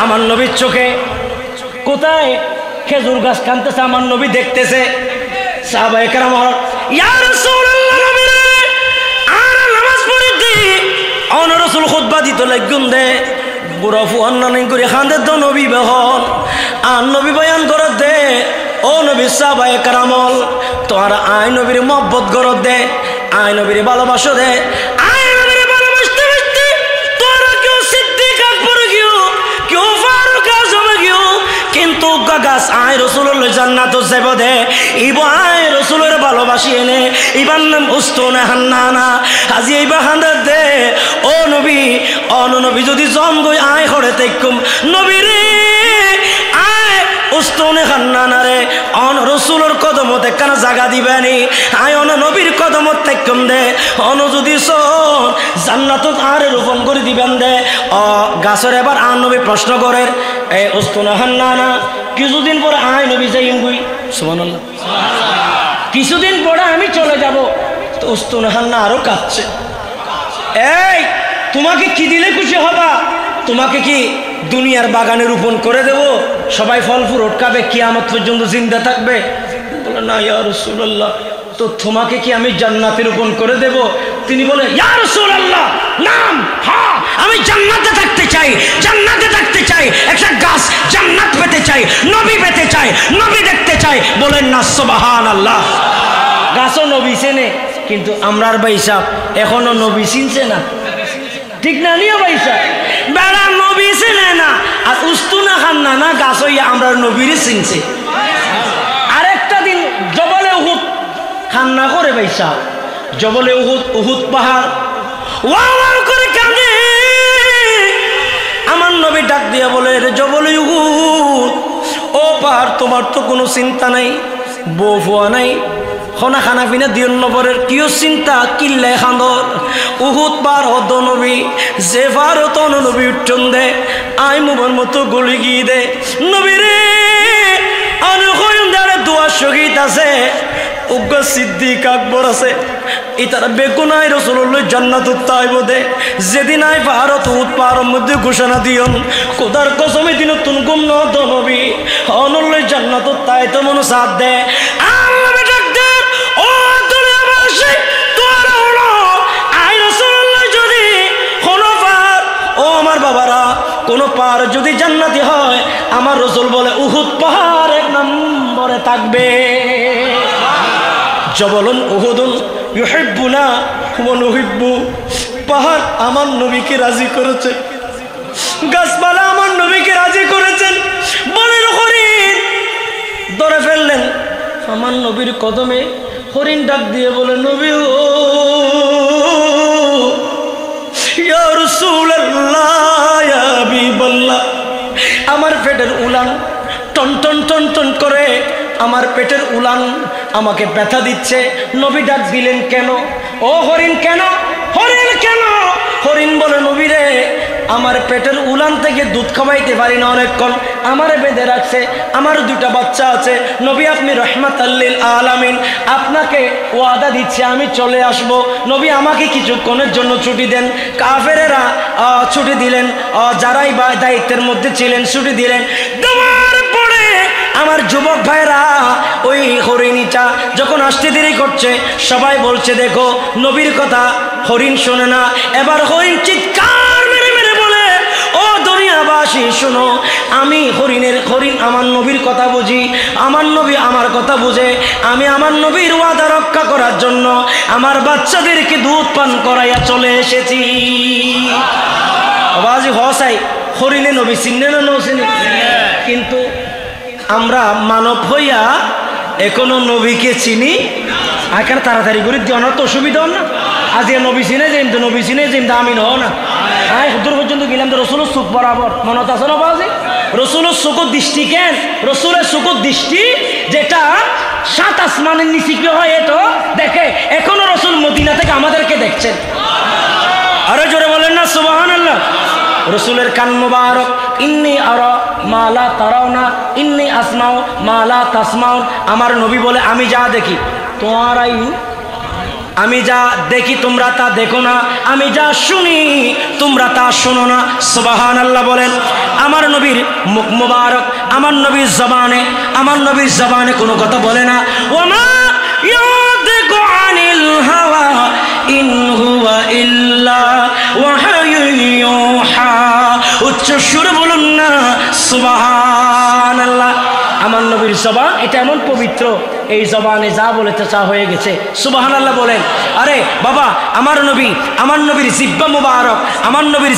আমার নবীর চোখে কোথায় খেজুর গাছ কানতেছে, আমার নবী দেখতেছে। সাহাবায়ে কেরাম ইয়া রাসূলুল্লাহ নবী আর নামাজ পড়িতে অন রাসূল খুতবা দিত লাগুন দে বুড়া ফুয়ান নাই করে খান্দে তো নবী বহন আর নবী বয়ান করে দে। ও নবী সাহাবায়ে কেরাম তোরা আই নবীর মহব্বত করত দে, আই নবীর ভালোবাসো দে, আই নবীর ভালোবাসতে বাসতে তোরা কেউ সিদ্দিক আকবর গিও, কেউ ফারুক আজম গিও, কিন্তু গাছ আয় রসুল্লাহ জান্নাত যাইব দে। ইবা আয় রসুলের ভালোবাসি এনে ইবার নাম উস্তনে হান্নানা আজি এইবা হান্দার দে। ও নবী নবী যদি জম গই আয় হরে তেকুম নবী রে আয় উস্তনে হান্নানা রে অন রসুলের কদমত একখানা জায়গা দিবেনি, আয় অন নবীর কদমত তেকুম দে। অন যদি শোন জান্নাত আরে রোপণ করে দিবেন দে। গাছের এবার আন নবী প্রশ্ন করেন এ উস্তনে হান্নানা কিছুদিন পরে আয় নবী যাইম গুই সুবহানাল্লাহ, কিছুদিন পরে আমি চলে যাব। তো উস্তুনা হান্না আরো কাঁদছে। এই তোমাকে কি দিলে খুশি হবা? তোমাকে কি দুনিয়ার বাগানে রোপণ করে দেব, সবাই ফল ফ্রুট খাবে, কিয়ামত পর্যন্ত জিন্দা থাকবে? বলে না ইয়া রাসূলুল্লাহ, তো তোমাকে কি আমি জান্নাতে রোপণ করে দেব? তিনি বলে ইয়া রাসূলুল্লাহ নাম, হ্যাঁ আমি জান্নাতে থাকতে চাই, জান্নাতে থাকতে চাই, একটা গাছ জান্নাত পেতে চাই, নবী পেতে চাই, নবী দেখতে চাই। বলেন না সুবহানাল্লাহ। গাছও নবী চেনে, কিন্তু আমরার ভাই সাহেব এখনো নবী চিনছে না, ঠিক না নিও ভাই সাহেব? বেড়া নবী চেনে না, আর উস্তুনা খান্না না গাছ হইয়া আমরা নবীরই চিনছে। আরেকটা দিন জবলে উহুদ কান্না করে ভাই সাহেব, জবলে উহুদ, উহুদ পাহাড় ওয়াও করে কাঁদে। আমার নবী ডাক দিয়া বলে রে জবলে উহুদ, ও পাহাড় তোমার তো কোনো চিন্তা নাই, বউ ফুয়া নাই, খনা খানা পিনা দিয়ন নবরের কিয় চিন্তা, কিল্লে খান্দর উহুদ পার হদ নবী, যে পার হতো নবী উঠন দে, আই মুবার মতো গলি গিয়ে দে নবী রে। অনুকরণদারে দোয়া শহীদ আছে, উগ্র সিদ্দিক আকবর আছে, ইতারা বেগুনাই রাসূলুল্লাহ জান্নাতুত তাইব দে। যেদিন আই ভারত উহুদ পাহাড়ের মধ্যে ঘোষণা দিয়ন, খোদার কসমে দিন তুন গুম নদ নবী অনুল্লাহ জান্নাতুত তাই তো মন সাথ দে। আল্লাহ ডাক দে ও দুনিয়াবাসী, তোরা হলো আই রাসূলুল্লাহ যদি কোন পার, ও আমার বাবারা কোন পার যদি জান্নাতি হয়, আমার রাসূল বলে উহুদ পাহাড় এক নম্বরে থাকবে। জবলুন উহুদুন ইউহিব্বুনা ওয়া নুহিব্বু, পাহাড় আমার নবীকে রাজি করেছে, গাছপালা আমার নবীকে রাজি করেছেন। বলেন হরিণ ধরে ফেললেন আমার নবীর কদমে। হরিণ ডাক দিয়ে বলে নবী ও ইয়া রাসূলুল্লাহ ইয়া হাবিবাল্লাহ, আমার পেটের উলান টন টন টন টন করে, আমার পেটের উলান আমাকে ব্যথা দিচ্ছে। নবী ডাক দিলেন কেন? ও হরিণ কেন? হরিণ কেন? হরিণ বলে নবী রে আমার পেটের উলান থেকে দুধ খাওয়াইতে পারি না অনেকক্ষণ, আমারে বেঁধে রাখছে, আমার দুটা বাচ্চা আছে। নবী আপনি রহমাতাল লিল আলামিন, আপনাকে ওয়াদা দিচ্ছে আমি চলে আসব। নবী আমাকে কিছুক্ষণের জন্য ছুটি দেন। কাফেরেরা ছুটি দিলেন, যারাই বা দায়িত্বের মধ্যে ছিলেন ছুটি দিলেন। দেওয়ার পরে আমার যুবক ভাইরা ওই হরিণীটা যখন আসতে দেরি করছে, সবাই বলছে দেখো নবীর কথা হরিণ শোনে না। এবার হরিণ চিৎকার মেরে মেরে বলে ও দুনিয়াবাসী শোনো, আমি হরিণ আমার নবীর কথা বুঝি, আমার নবী আমার কথা বুঝে, আমি আমার নবীর ওয়াদা রক্ষা করার জন্য আমার বাচ্চাদেরকে দুধ পান করাইয়া চলে এসেছি। বাবাজি হসাই হরিণে নবী চিনে না নচিনে, কিন্তু আমরা মানব হইয়া এখনো নবীকে চিনি। এখানে তাড়াতাড়ি করে দিয়ে অনার তো অসুবিধা হন না। আজ নবী চিনে যে নবী চিনে যে আমি নহ না। হ্যাঁ দূর পর্যন্ত গেলাম তো রসুলের চোখ বরাবর মনত আছে না বাবাজি? রসুলের চোখের দৃষ্টি কেন? রসুলের চোখের দৃষ্টি যেটা 7 আসমানের নিচে কি হয় এটা দেখে, এখনো রসুল মদিনা থেকে আমাদেরকে দেখছেন। আরো জোরে বলেন না সুবহানাল্লাহ। রসুলের কান মুবারক ইন্নী আরা মা লা তারাউনা ইন্নী আসমাউ মা লা তাসমাউন। আমার নবী বলে আমি যা দেখি তোমারাই, আমি যা দেখি তোমরা তা দেখো না, আমি যা শুনি তোমরা তা শোনো না। সুবহানাল্লাহ বলেন। আমার নবীর মুখ মুবারক, আমার নবীর জবানে কোনো কথা বলে না। ওমা ইয়াদিকু আনিল হাওয়া ইন হুয়া ইল্লা ওয়াহয়ুন ইউহা। উচ্চ সুরে বলুন না সুবহানাল্লাহ। আমার নবীর জবান এটা এমন পবিত্র, এই জবানে যা বলেতে চা হয়ে গেছে। সুবহানাল্লাহ বলেন। আরে বাবা আমার নবীর জিব্বা মুবারক, আমার নবীর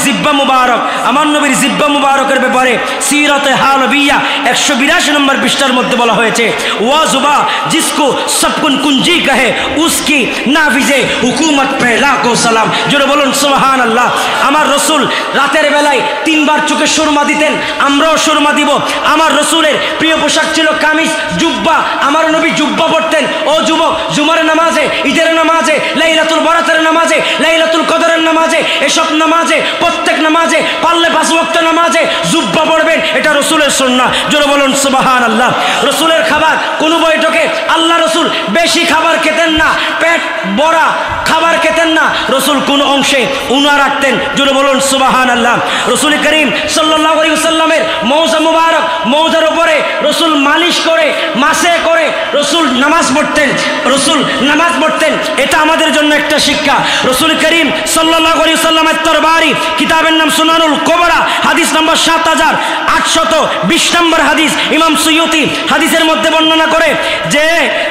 জিব্বা মুবারকের ব্যাপারে সিরাতে হালবিয়া 182 নম্বর পৃষ্ঠার মধ্যে বলা হয়েছে ওয়া জুবা জিসকো সবকুন কুঞ্জি কহে উসকি নাফিজে হুকুমত পে লাখো সালাম। জোরে বলুন সুবহানাল্লাহ। আমার রসুল রাতের বেলায় 3 বার চোখে সুরমা দিতেন, আমরাও সুরমা দিব। আমার রসুলের প্রিয় পোশাক ছিল কামিজ, জুব্বা। আমার নবী জুব্বা পড়তেন। ও যুবক, জুমার নামাজে, ঈদের নামাজে, লাইলাতুল বারাতের নামাজে, লাইলাতুল কদরের নামাজে, এসব নামাজে, প্রত্যেক নামাজে পারলে 5 ওয়াক্ত নামাজে জুব্বা পড়বেন, এটা রসুলের সুন্নাহ। জোরে বলুন সুবহানাল্লাহ। রসুলের খাবার কোন বৈঠকে আল্লাহ রসুল রসুল বেশি খাবার খেতেন না, পেট ভরা খাবার খেতেন না। রসুল কোন অংশে উনা রাখতেন? জোরে বলুন সুবহানাল্লাহ। রসুল করিম সাল্লাল্লাহু আলাইহি ওয়াসাল্লামের মৌজা মুবারক, মৌজার উপরে রসুল মালিশ করে, মাসে করে রসুল নামাজ পড়তেন, রসুল নামাজ পড়তেন। এটা আমাদের জন্য একটা শিক্ষা। রসুল করিম সাল্লাল্লাহু আলাইহি ওয়াসাল্লামের তরবারি কিতাবের নাম সুনানুল কুবরা, হাদিস নম্বর 7820 নম্বর হাদিস। ইমাম সুয়ুতি হাদিসের মধ্যে বর্ণনা করে যে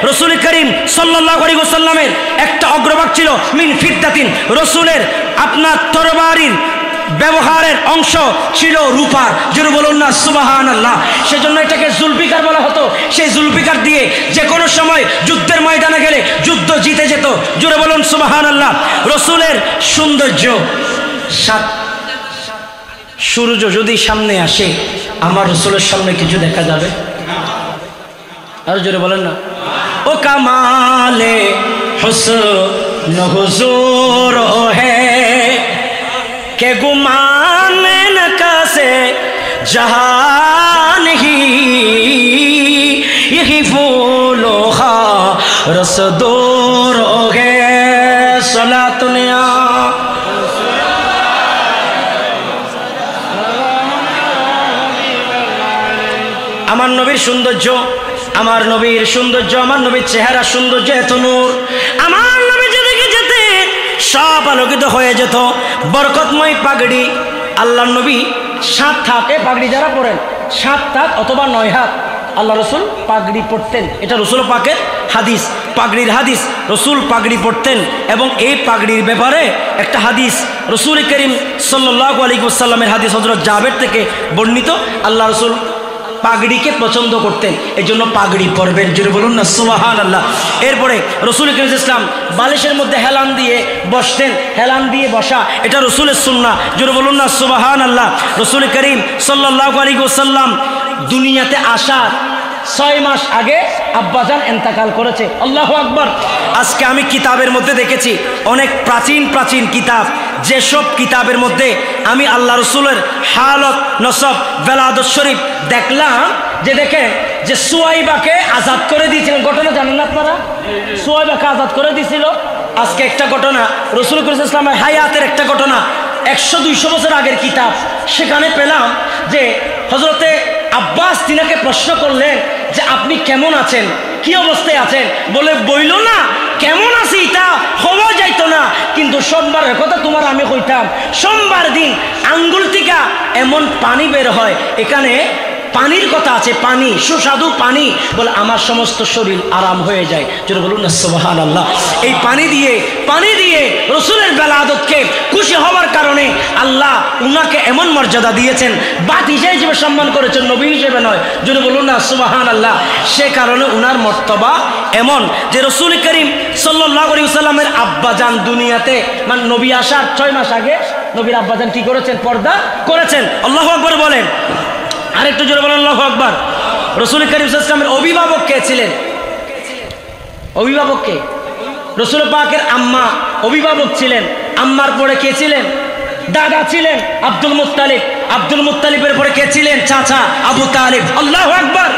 রসুল করিম সাল্লাল্লাহু আলাইহি ওয়াসাল্লামের একটা অগ্রভাগ ছিল মিন ফিদ্দাতিন, রসুলের আপনার তরবারির ব্যবহারের অংশ ছিল রূপার। জোরে বলুন না সুবহানাল্লাহ। সেজন্য এটাকে জুলফিকার বলা হতো। সেই জুলফিকার দিয়ে যে কোনো সময় যুদ্ধের ময়দানে গেলে যুদ্ধ জিতে যেত। জোরে বলুন সুবহানাল্লাহ। রসুলের সৌন্দর্য, সূর্য যদি সামনে আসে, আমার রসুলের সামনে কিছু দেখা যাবে? আর জোরে বলেন না। ও কামালে হুসন হুজুর হে কে গুমান নকাসে জাহান হি यही फूलो खा रस दूर हो गए सलातुनिया। আমার নবীর সৌন্দর্য, আমার নবীর সৌন্দর্য, আমার নবীর চেহারা সৌন্দর্য এত নূর। আমার নবী যেদিকে যেতে সব আলোকিত হয়ে যেত। বরকতময় পাগড়ি, আল্লাহ নবী 7 হাত, এ পাগড়ি যারা পরেন 7 হাত অথবা 9 হাত আল্লাহ রসুল পাগড়ি পরতেন। এটা রসুল পাকের হাদিস, পাগড়ির হাদিস। রসুল পাগড়ি পরতেন এবং এই পাগড়ির ব্যাপারে একটা হাদিস রসুল করিম সাল্লাল্লাহু আলাইহি ওয়াসাল্লামের হাদিস হযরত জাবের থেকে বর্ণিত। আল্লাহ রসুল পাগড়িকে পছন্দ করতেন, এই জন্য পাগড়ি পরবেন। জোরে বলুন না সুবহানাল্লাহ। এরপরে রসুল করিম ইসলাম বালিশের মধ্যে হেলান দিয়ে বসতেন। হেলান দিয়ে বসা এটা রসুলের সুন্নাহ। জোরে বলুন না সুবহানাল্লাহ। রসুল করিম সাল্লাল্লাহু আলাইহি ওয়াসাল্লাম দুনিয়াতে আসার 6 মাস আগে আব্বাজান ইন্তেকাল করেছে। আল্লাহু আকবার। আজকে আমি কিতাবের মধ্যে দেখেছি অনেক প্রাচীন প্রাচীন কিতাব, যেসব কিতাবের মধ্যে আমি আল্লাহ রসুলের হালত, নসব, বেলাদত শরীফ দেখলাম যে দেখে যে সুয়াইবাকে আজাদ করে দিয়েছিলেন। ঘটনা জানেন না আপনারা? সুয়াইবাকে আজাদ করে দিয়েছিল। আজকে একটা ঘটনা রসুল করিম ইসলামের হায়াতের একটা ঘটনা, 100-200 বছর আগের কিতাব। সেখানে পেলাম যে হযরতে আব্বাস তিনাকে প্রশ্ন করলেন যে আপনি কেমন আছেন, কি অবস্থায় আছেন? বলে বইল না কেমন আছি তা হওয়া যাইতো না, কিন্তু সোমবারের কথা তোমার আমি কইতাম। সোমবার দিন আঙ্গুল থেকে এমন পানি বের হয়, এখানে পানির কথা আছে, পানি, সুস্বাদু পানি। বলে আমার সমস্ত শরীর আরাম হয়ে যায়। যেটা বলুন না সুবহানাল্লাহ। এই পানি দিয়ে রসুলের বেলাদতকে খুশি হওয়ার কারণে আল্লাহ উনাকে এমন মর্যাদা দিয়েছেন, বাতিজা হিসেবে সম্মান করেছেন, নবী হিসেবে নয়। যেটা বলুন না সুবহানাল্লাহ। সে কারণে উনার মর্তবা এমন যে রসুল করিম সাল্লাল্লাহু আলাইহি ওয়াসাল্লামের আব্বাজান দুনিয়াতে, মানে নবী আসার 6 মাস আগে নবীর আব্বাজান কি করেছেন? পর্দা করেছেন। আল্লাহু আকবার বলেন। আরেকটু জোরে বলেন আল্লাহু আকবার। রসুল করিম সাল্লাল্লাহু আলাইহি ওয়াসাল্লামের অভিভাবক কে ছিলেন? অভিভাবক কে? রসুল পাকের আম্মা অভিভাবক ছিলেন। আম্মার পরে কে ছিলেন? দাদা ছিলেন আব্দুল মুত্তালিব। আব্দুল মুত্তালিবের পরে কে ছিলেন? চাচা আবু তালিব। আল্লাহু আকবার।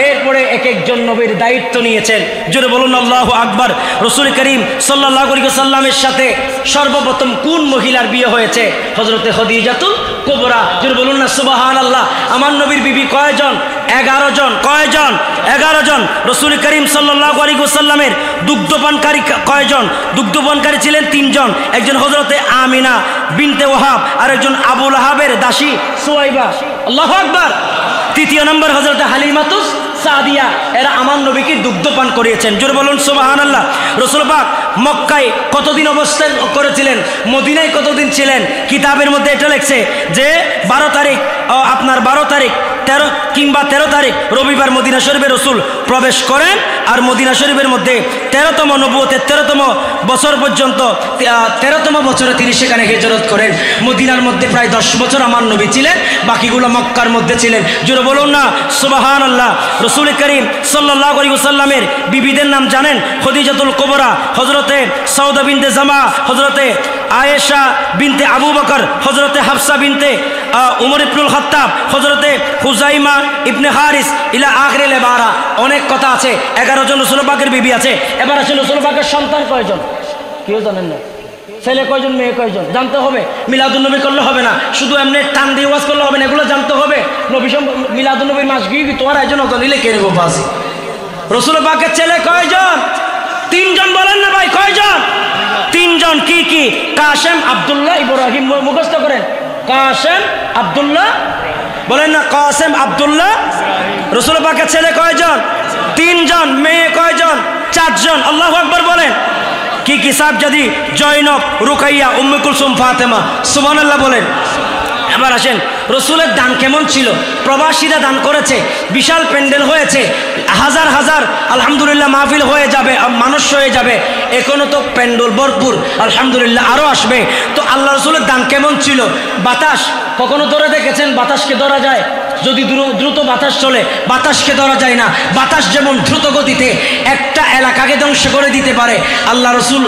এরপরে এক একজন নবীর দায়িত্ব নিয়েছেন। জোরে বলুন আল্লাহু আকবার। রসুল করিম সাল্লাল্লাহু আলাইহি ওয়াসাল্লামের সাথে সর্বপ্রথম কোন মহিলার বিয়ে হয়েছে? হযরতে খাদিজাতুল কুবরা। জোরে বলুন না সুবহানাল্লাহ। আমার নবীর বিবি কয়জন? 11 জন। কয়জন? 11 জন। রসুল করিম সাল্লাল্লাহু আলাইহি ওয়াসাল্লামের দুগ্ধপানকারী কয়জন? দুগ্ধপানকারী ছিলেন 3 জন। একজন হযরতে আমিনা বিনতে ওয়াহাব, আর একজন আবু লাহাবের দাসী সুয়াইবা। আল্লাহু আকবার। তৃতীয় নম্বর হযরতে হালিমাতুস সাদিয়া। এরা আমার নবীকে দুগ্ধপান করিয়েছেন। জোরে বলুন সুবহানাল্লাহ। রসুল পাক মক্কায় কতদিন অবস্থান করেছিলেন? মদিনায় কতদিন ছিলেন? কিতাবের মধ্যে এটা লেখছে যে 12 তারিখ, আপনার 12 তারিখ 13 কিংবা 13 তারিখ রবিবার মদিনা শরীফে রসুল প্রবেশ করেন। আর মদিনা শরীফের মধ্যে 13তম নবুয়তের 13তম বছর পর্যন্ত 13তম বছরে তিনি সেখানে হিজরত করেন। মদিনার মধ্যে প্রায় 10 বছর আমার নবী ছিলেন, বাকিগুলো মক্কার মধ্যে ছিলেন। জোরে বলুন না সুবহানাল্লাহ। রসুল করিম সাল্লাল্লাহু আলাইহি ওয়াসাল্লামের বিবিদের নাম জানেন? খাদিজাতুল কুবরা, হযরতে সাউদা বিনতে জামা, হযরতে আয়েশা বিনতে আবু বকর, হযরতে হাফসা বিনতে উমর ইবনুল খাত্তাব, হযরতে হুজাইমা ইবনে হারিস ইলা আখিরিল ইবারা। অনেক অনেক কথা আছে। 11 জন রাসূল পাকের বিবি আছে। এবার আসলে রাসূল পাকের সন্তান কয়জন কেউ জানেন না? ছেলে কয়জন, মেয়ে কয়জন জানতে হবে। মিলাদুন নবী করলে হবে না, শুধু এমনি টান দিয়ে ওয়াজ করলে হবে না, এগুলো জানতে হবে। নবী মিলাদুন নবীর মাস গিয়ে তোমার একজন জানিলে কে নেবো বাসি। রাসূল পাকের ছেলে কয়জন? 3 জন। বলেন না ভাই কয়জন? 3 জন। কি কি? কাসেম, আব্দুল্লাহ, ইব্রাহিম। মুখস্থ করেন, কাসেম, আব্দুল্লাহ। বলেন না, কাসেম, আব্দুল্লাহ। রাসূল পাকের ছেলে কয়জন? 3 জন। মেয়ে কয়জন? 4 জন। আল্লাহু আকবার বলেন। কি কি? সাহেবজাদি, জয়নব, রুকাইয়া, উম্মে কুলসুম, ফাতেমা। সুবহানাল্লাহ বলেন। এবার আসেন, রসুলের দান কেমন ছিল? প্রবাসীরা দান করেছে, বিশাল প্যান্ডেল হয়েছে, হাজার হাজার আলহামদুলিল্লাহ মাহফিল হয়ে যাবে, মানুষ হয়ে যাবে। এখনো তো প্যান্ডেল ভরপুর, আলহামদুলিল্লাহ আরও আসবে। তো আল্লাহ রসুলের দান কেমন ছিল? বাতাস কখনো ধরে দেখেছেন? বাতাসকে ধরা যায়? যদি দ্রুত বাতাস চলে, বাতাসকে ধরা যায় না। বাতাস যেমন দ্রুত গতিতে একটা এলাকাকে ধ্বংস করে দিতে পারে, আল্লাহ রসুল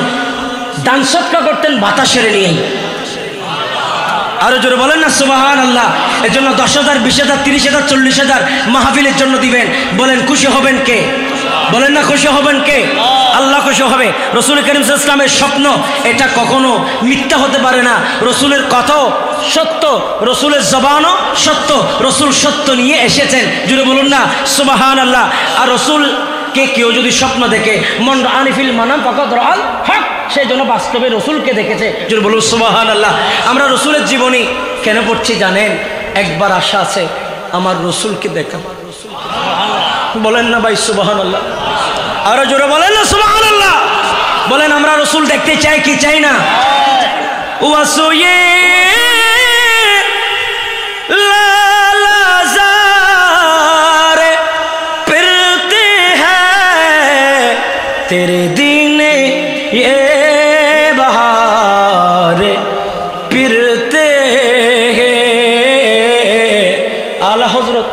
দান সৎকা করতেন বাতাসের নিয়েই। আরো জোরে বলেন না সুবহানাল্লাহ। এর জন্য 10,000, 20,000, 30,000, 40,000 মাহফিলের জন্য দিবেন। বলেন খুশি হবেন কে? বলেন না খুশি হবেন কে? আল্লাহ খুশি হবে। রসুল করিম সাল্লাল্লাহু আলাইহি ওয়াসাল্লামের স্বপ্ন এটা কখনো মিথ্যা হতে পারে না। রসুলের কথাও সত্য, রসুলের জবানও সত্য। রসুল সত্য নিয়ে এসেছেন। জুড়ে বলুন না সুবহানাল্লাহ। আর রসুল কে কেউ যদি স্বপ্ন দেখে, মন আনিফিল মানাম ফাকাদ রাআল হক, সেই জন্য বাস্তবে রসুলকে দেখেছে। যদি বলুন সুবহানাল্লাহ। আমরা রসুলের জীবনী কেন পড়ছি জানেন? একবার আশা আছে আমার রসুলকে দেখা। বলেন না ভাই সুবহানাল্লাহ। আরো জোরে বলেন না সুবহানাল্লাহ। বলেন আমরা রসুল দেখতে চাই কি চাই না? ওয়াসুয়ে तेरे दीने ये बहार फिरते हैं। आला हजरत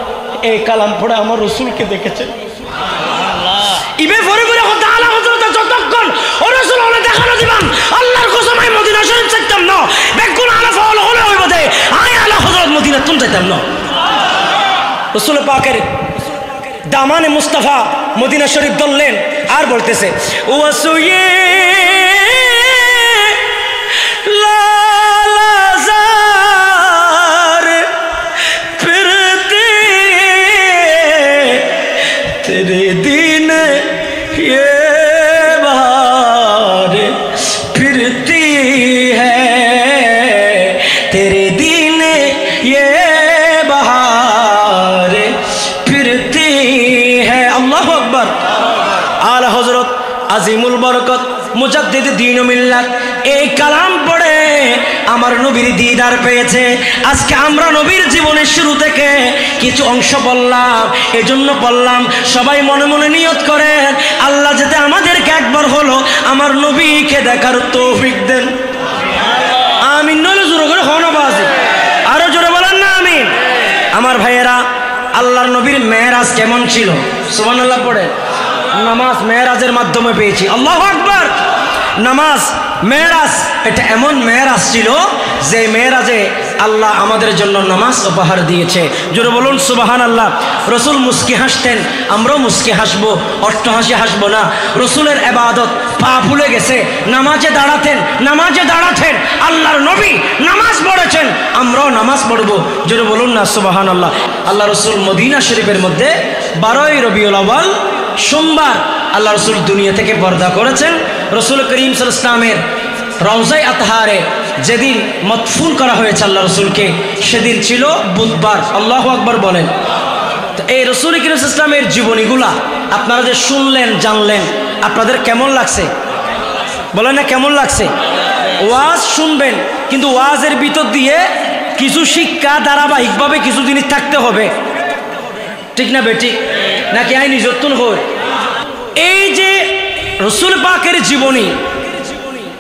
এই কালাম পড়ে আমার রসুলকে দেখেছেন। ইবে পরে পরে কথা আলা হযরত যতক্ষণ ও রাসূল হলে দেখানো দিবান আল্লাহর কসম আমি মদিনা শরীফ চাইতাম না। বেকুল আলা ফাল হলে হইব দে আই আলা হযরত মদিনা তুন চাইতাম না। রাসূল পাকের দামানে মুস্তাফা মদিনা শরীফ ধরলেন আর বলতেছে ওয়াসুয়ে লালাজার ফিরতে তেরে দিন ये बहार फिरती है तेरे दिन ये बहार फिरती है। अल्लाहु अकबर। आला हजरत আজিমুল বরকত মুজাদ্দিদ দ্বীন ও মিল্লাত এই কালাম পড়ে আমার নবীর দিদার পেয়েছে। আজকে আমরা নবীর জীবনের শুরু থেকে কিছু অংশ পড়লাম, এজন্য পড়লাম। সবাই মনে মনে নিয়ত করেন আল্লাহ যাতে আমাদেরকে একবার হলো আমার নবীকে দেখার তৌফিক দেন। আমিন। নইলে জোরে করে হনো বাজে, আরো জোরে বলেন না আমিন। আমার ভাইয়েরা, আল্লাহর নবীর মেরাজ কেমন ছিল? সুবহানাল্লাহ পড়ে। নামাজ মেরাজের মাধ্যমে পেয়েছি। আল্লাহু আকবার। নামাজ মেরাজ এটা এমন মেরাজ ছিল যে মেরাজে আল্লাহ আমাদের জন্য নামাজ উপহার দিয়েছে। জোরে বলুন সুবহানাল্লাহ। রসুল মুস্কি হাসতেন, আমরাও মুস্কি হাসবো, অট্টহাসি হাসবো না। রসুলের ইবাদত পা ভুলে গেছে, নামাজে দাঁড়াতেন। আল্লাহর নবী নামাজ পড়েছেন, আমরাও নামাজ পড়বো। জোরে বলুন না সুবহানাল্লাহ। আল্লাহ রসুল মদিনা শরীফের মধ্যে 12ই রবিউল আউয়াল সোমবার আল্লাহ রসুল দুনিয়া থেকে পর্দা করেছেন। রসুল করিম সাল্লাল্লাহু আলাইহি ওয়াসাল্লামের রওজায়ে আতহারে যেদিন মদফুন করা হয়েছে আল্লাহ রসুলকে, সেদিন ছিল বুধবার। আল্লাহু আকবার বলেন। তো এই রসুল করিম সাল্লাল্লাহু আলাইহি ওয়াসাল্লামের জীবনীগুলা আপনারা যে শুনলেন, জানলেন, আপনাদের কেমন লাগছে? বলেন না কেমন লাগছে? ওয়াজ শুনবেন, কিন্তু ওয়াজের ভিতর দিয়ে কিছু শিক্ষা ধারাবাহিকভাবে কিছু জিনিস থাকতে হবে, ঠিক না বেটি? নাকি আই নিজত্বন হয়? এই যে রসুল পাকের জীবনী,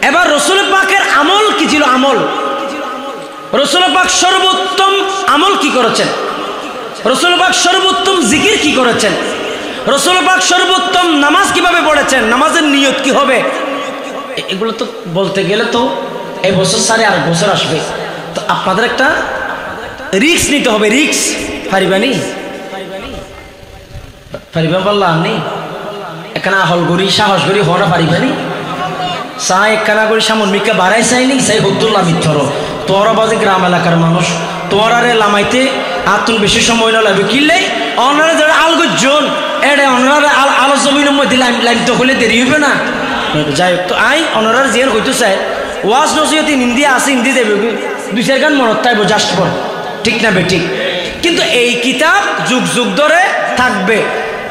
এবার রসুল পাকের আমল কি ছিল? আমল রসুল পাক সর্বোত্তম আমল কি করেছেন? রসুল পাক সর্বোত্তম জিকির কি করেছেন? রসুল পাক সর্বোত্তম নামাজ কিভাবে পড়েছেন? নামাজের নিয়ত কি হবে? এগুলো তো বলতে গেলে তো এই বছর সাড়ে আর বছর আসবে। তো আপনাদের একটা রিস্ক নিতে হবে। রিস্ক পারিবানি? পারিবা পারলা আপনি এখানে আহল করি সাহস করি হওয়া পারিবানি চা একখানা করে সামন মিকা বাড়াই চাইনি চাই হদ্দুল্লাহ মিথ্যর তোরা বাজে গ্রাম এলাকার মানুষ তোরারে লামাইতে আতুন বেশি সময় না লাগবে কিনলেই অনারা যারা আলগুজন এড়ে অনারা আলো জমিনের মধ্যে লাইন তো হলে দেরি হইবে না যাই হোক তো আই অনারার জেল হইতে চাই ওয়াজ নসিহত হিন্দি আছে হিন্দি দেবে দুই চার গান মনত তাইব জাস্ট পর ঠিক না বে ঠিক কিন্তু এই কিতাব যুগ যুগ ধরে থাকবে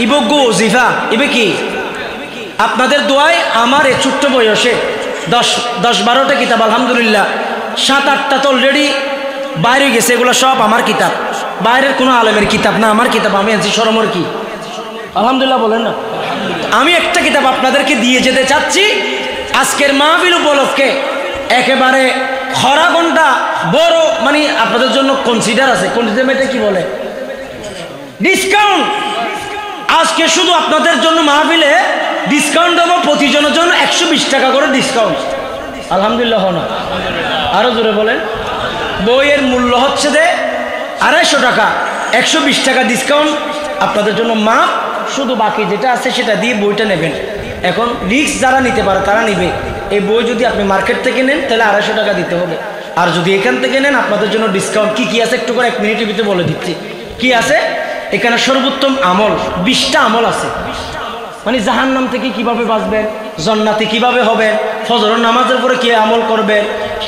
ইবজ্ঞ ওজিফা ইবে কি আপনাদের দোয়ায় আমার এই ছোট্ট বয়সে 10-12টা কিতাব আলহামদুলিল্লাহ 7-8টা তো অলরেডি বাইরে গেছে এগুলো সব আমার কিতাব বাইরের কোনো আলেমের কিতাব না আমার কিতাব আমি আনছি শরমর কি আলহামদুলিল্লাহ বলেন না আমি একটা কিতাব আপনাদেরকে দিয়ে যেতে চাচ্ছি আজকের মাহফিল উপলক্ষে একেবারে খরা ঘন্টা বড় মানে আপনাদের জন্য কনসিডার আছে কনসিডার কি বলে ডিসকাউন্ট আজকে শুধু আপনাদের জন্য মাহফিলে ডিসকাউন্ট দেবো প্রতিজনের জন্য 120 টাকা করে ডিসকাউন্ট আলহামদুলিল্লাহ না আরো জোরে বলেন বইয়ের মূল্য হচ্ছে যে 250 টাকা 120 টাকা ডিসকাউন্ট আপনাদের জন্য মাপ শুধু বাকি যেটা আছে সেটা দিয়ে বইটা নেবেন এখন রিস্ক যারা নিতে পারে তারা নিবে এই বই যদি আপনি মার্কেট থেকে নেন তাহলে 250 টাকা দিতে হবে আর যদি এখান থেকে নেন আপনাদের জন্য ডিসকাউন্ট কি কি আছে একটু করে 1 মিনিটের ভিতরে বলে দিচ্ছি কি আছে এখানে সর্বোত্তম আমল 20টা আমল আছে মানে জাহান্নাম থেকে কিভাবে বাঁচবেন জান্নাতে কিভাবে হবেন ফজরের নামাজের পরে কি আমল করবেন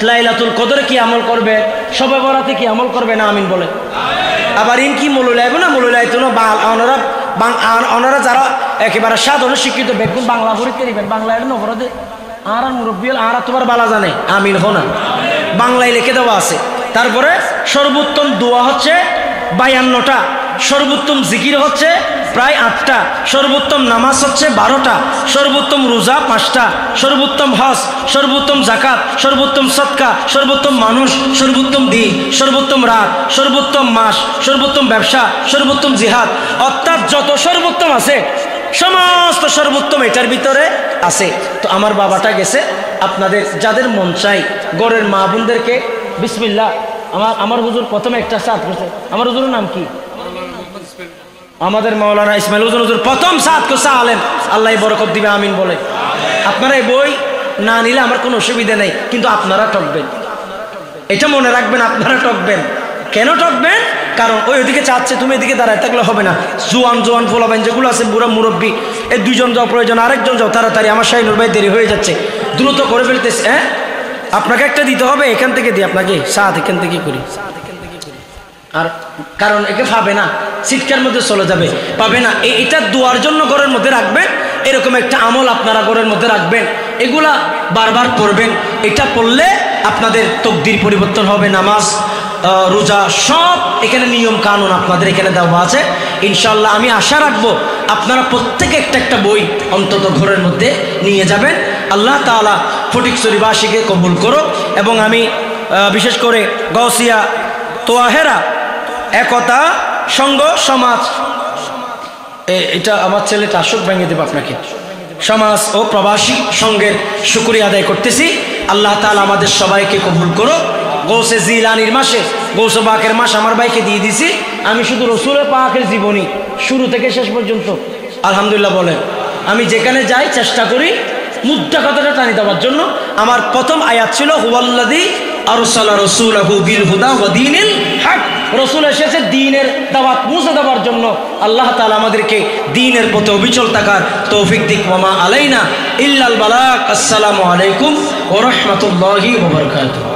লাইলাতুল কদরে কি আমল করবেন শবে বরাতে কি আমল করবেন আমিন বলে আবার ইন কি মৌলাইব না মৌলাইতো না ওনারা যারা একেবারে সাধারণ শিক্ষিত বেগুন বাংলা পরীক্ষা দিবেন বাংলায় নবরদে আর মুরব্বী আর তোমার বালা জানে আমিন হো না বাংলায় লিখে দেওয়া আছে তারপরে সর্বোত্তম দোয়া হচ্ছে 52টা সর্বোত্তম জিকির হচ্ছে প্রায় 8টা সর্বোত্তম নামাজ হচ্ছে 12টা সর্বোত্তম রোজা 5টা সর্বোত্তম হজ সর্বোত্তম যাকাত সর্বোত্তম সদকা সর্বোত্তম মানুষ সর্বোত্তম দিন সর্বোত্তম রাত সর্বোত্তম মাস সর্বোত্তম ব্যবসা সর্বোত্তম জিহাদ অর্থাৎ যত সর্বোত্তম আছে সমস্ত সর্বোত্তম এটার ভিতরে আছে তো আমার বাবাটা গেছে আপনাদের যাদের মন চাই গরের মা বোনদেরকে বিসমিল্লাহ আমার হুজুর প্রথমে একটা সাত করছে আমার হুজুরের নাম কি আমাদের মাওলানা ইসমাইল হুজুর প্রথম সাত করছে আলেম আল্লাহ বরকত দিবে আমিন বলে আপনারা এই বই না নিলে আমার কোনো অসুবিধা নেই কিন্তু আপনারা ঠকবেন এটা মনে রাখবেন আপনারা ঠকবেন কেন ঠকবেন কারণ ওই ওদিকে চাচ্ছে তুমি এদিকে দাঁড়ায় থাকলে হবে না জোয়ান ফোলাবেন যেগুলো আছে বুড়া মুরব্বী এই দুইজন যাও প্রয়োজন আরেকজন যাও তাড়াতাড়ি আমার শাহিনুর ভাই দেরি হয়ে যাচ্ছে দ্রুত করে ফেলতেছে হ্যাঁ আপনাকে একটা দিতে হবে এখান থেকে দিই আপনাকে সাত এখান থেকে করি আর কারণ একে পাবে না সিটকার মধ্যে চলে যাবে পাবে না এটা দোয়ার জন্য ঘরের মধ্যে রাখবেন এরকম একটা আমল আপনারা ঘরের মধ্যে রাখবেন এগুলা বারবার পড়বেন এটা পড়লে আপনাদের তকদির পরিবর্তন হবে নামাজ রোজা সব এখানে নিয়ম কানুন আপনাদের এখানে দেওয়া আছে ইনশাল্লাহ আমি আশা রাখবো আপনারা প্রত্যেকে একটা বই অন্তত ঘরের মধ্যে নিয়ে যাবেন আল্লাহ তাআলা ফটিকছড়িবাসীকে কবুল করো এবং আমি বিশেষ করে গাউসিয়া তোয়াহেরা একতা সংঘ সমাজ এটা আমার ছেলেটা আসক ভেঙে দেব আপনাকে সমাজ ও প্রবাসী সংঘের শুকরিয়া আদায় করতেছি আল্লাহ তাআলা আমাদের সবাইকে কবুল করো গৌসে জিলানির মাসে গৌসে পাকের মাস আমার ভাইকে দিয়ে দিছি আমি শুধু রসুলের পাকের জীবনী শুরু থেকে শেষ পর্যন্ত আলহামদুলিল্লাহ বলেন আমি যেখানে যাই চেষ্টা করি মুদ্রা কথাটা টানি দেওয়ার জন্য আমার প্রথম আয়াত ছিল হুয়াল্লাযী আরসালা রাসূলাহু বিল হুদা ওয়া দীনিল হক রাসূল এসেছে দ্বীনের দাওয়াত পৌঁছে দেওয়ার জন্য আল্লাহ তাআলা আমাদেরকে দ্বীনের পথে অবিচল থাকার তৌফিক দিক ওয়া মা আলাইনা ইল্লাল বালাগ আসসালামু আলাইকুম ওয়া রাহমাতুল্লাহি ওয়া বারাকাতুহু।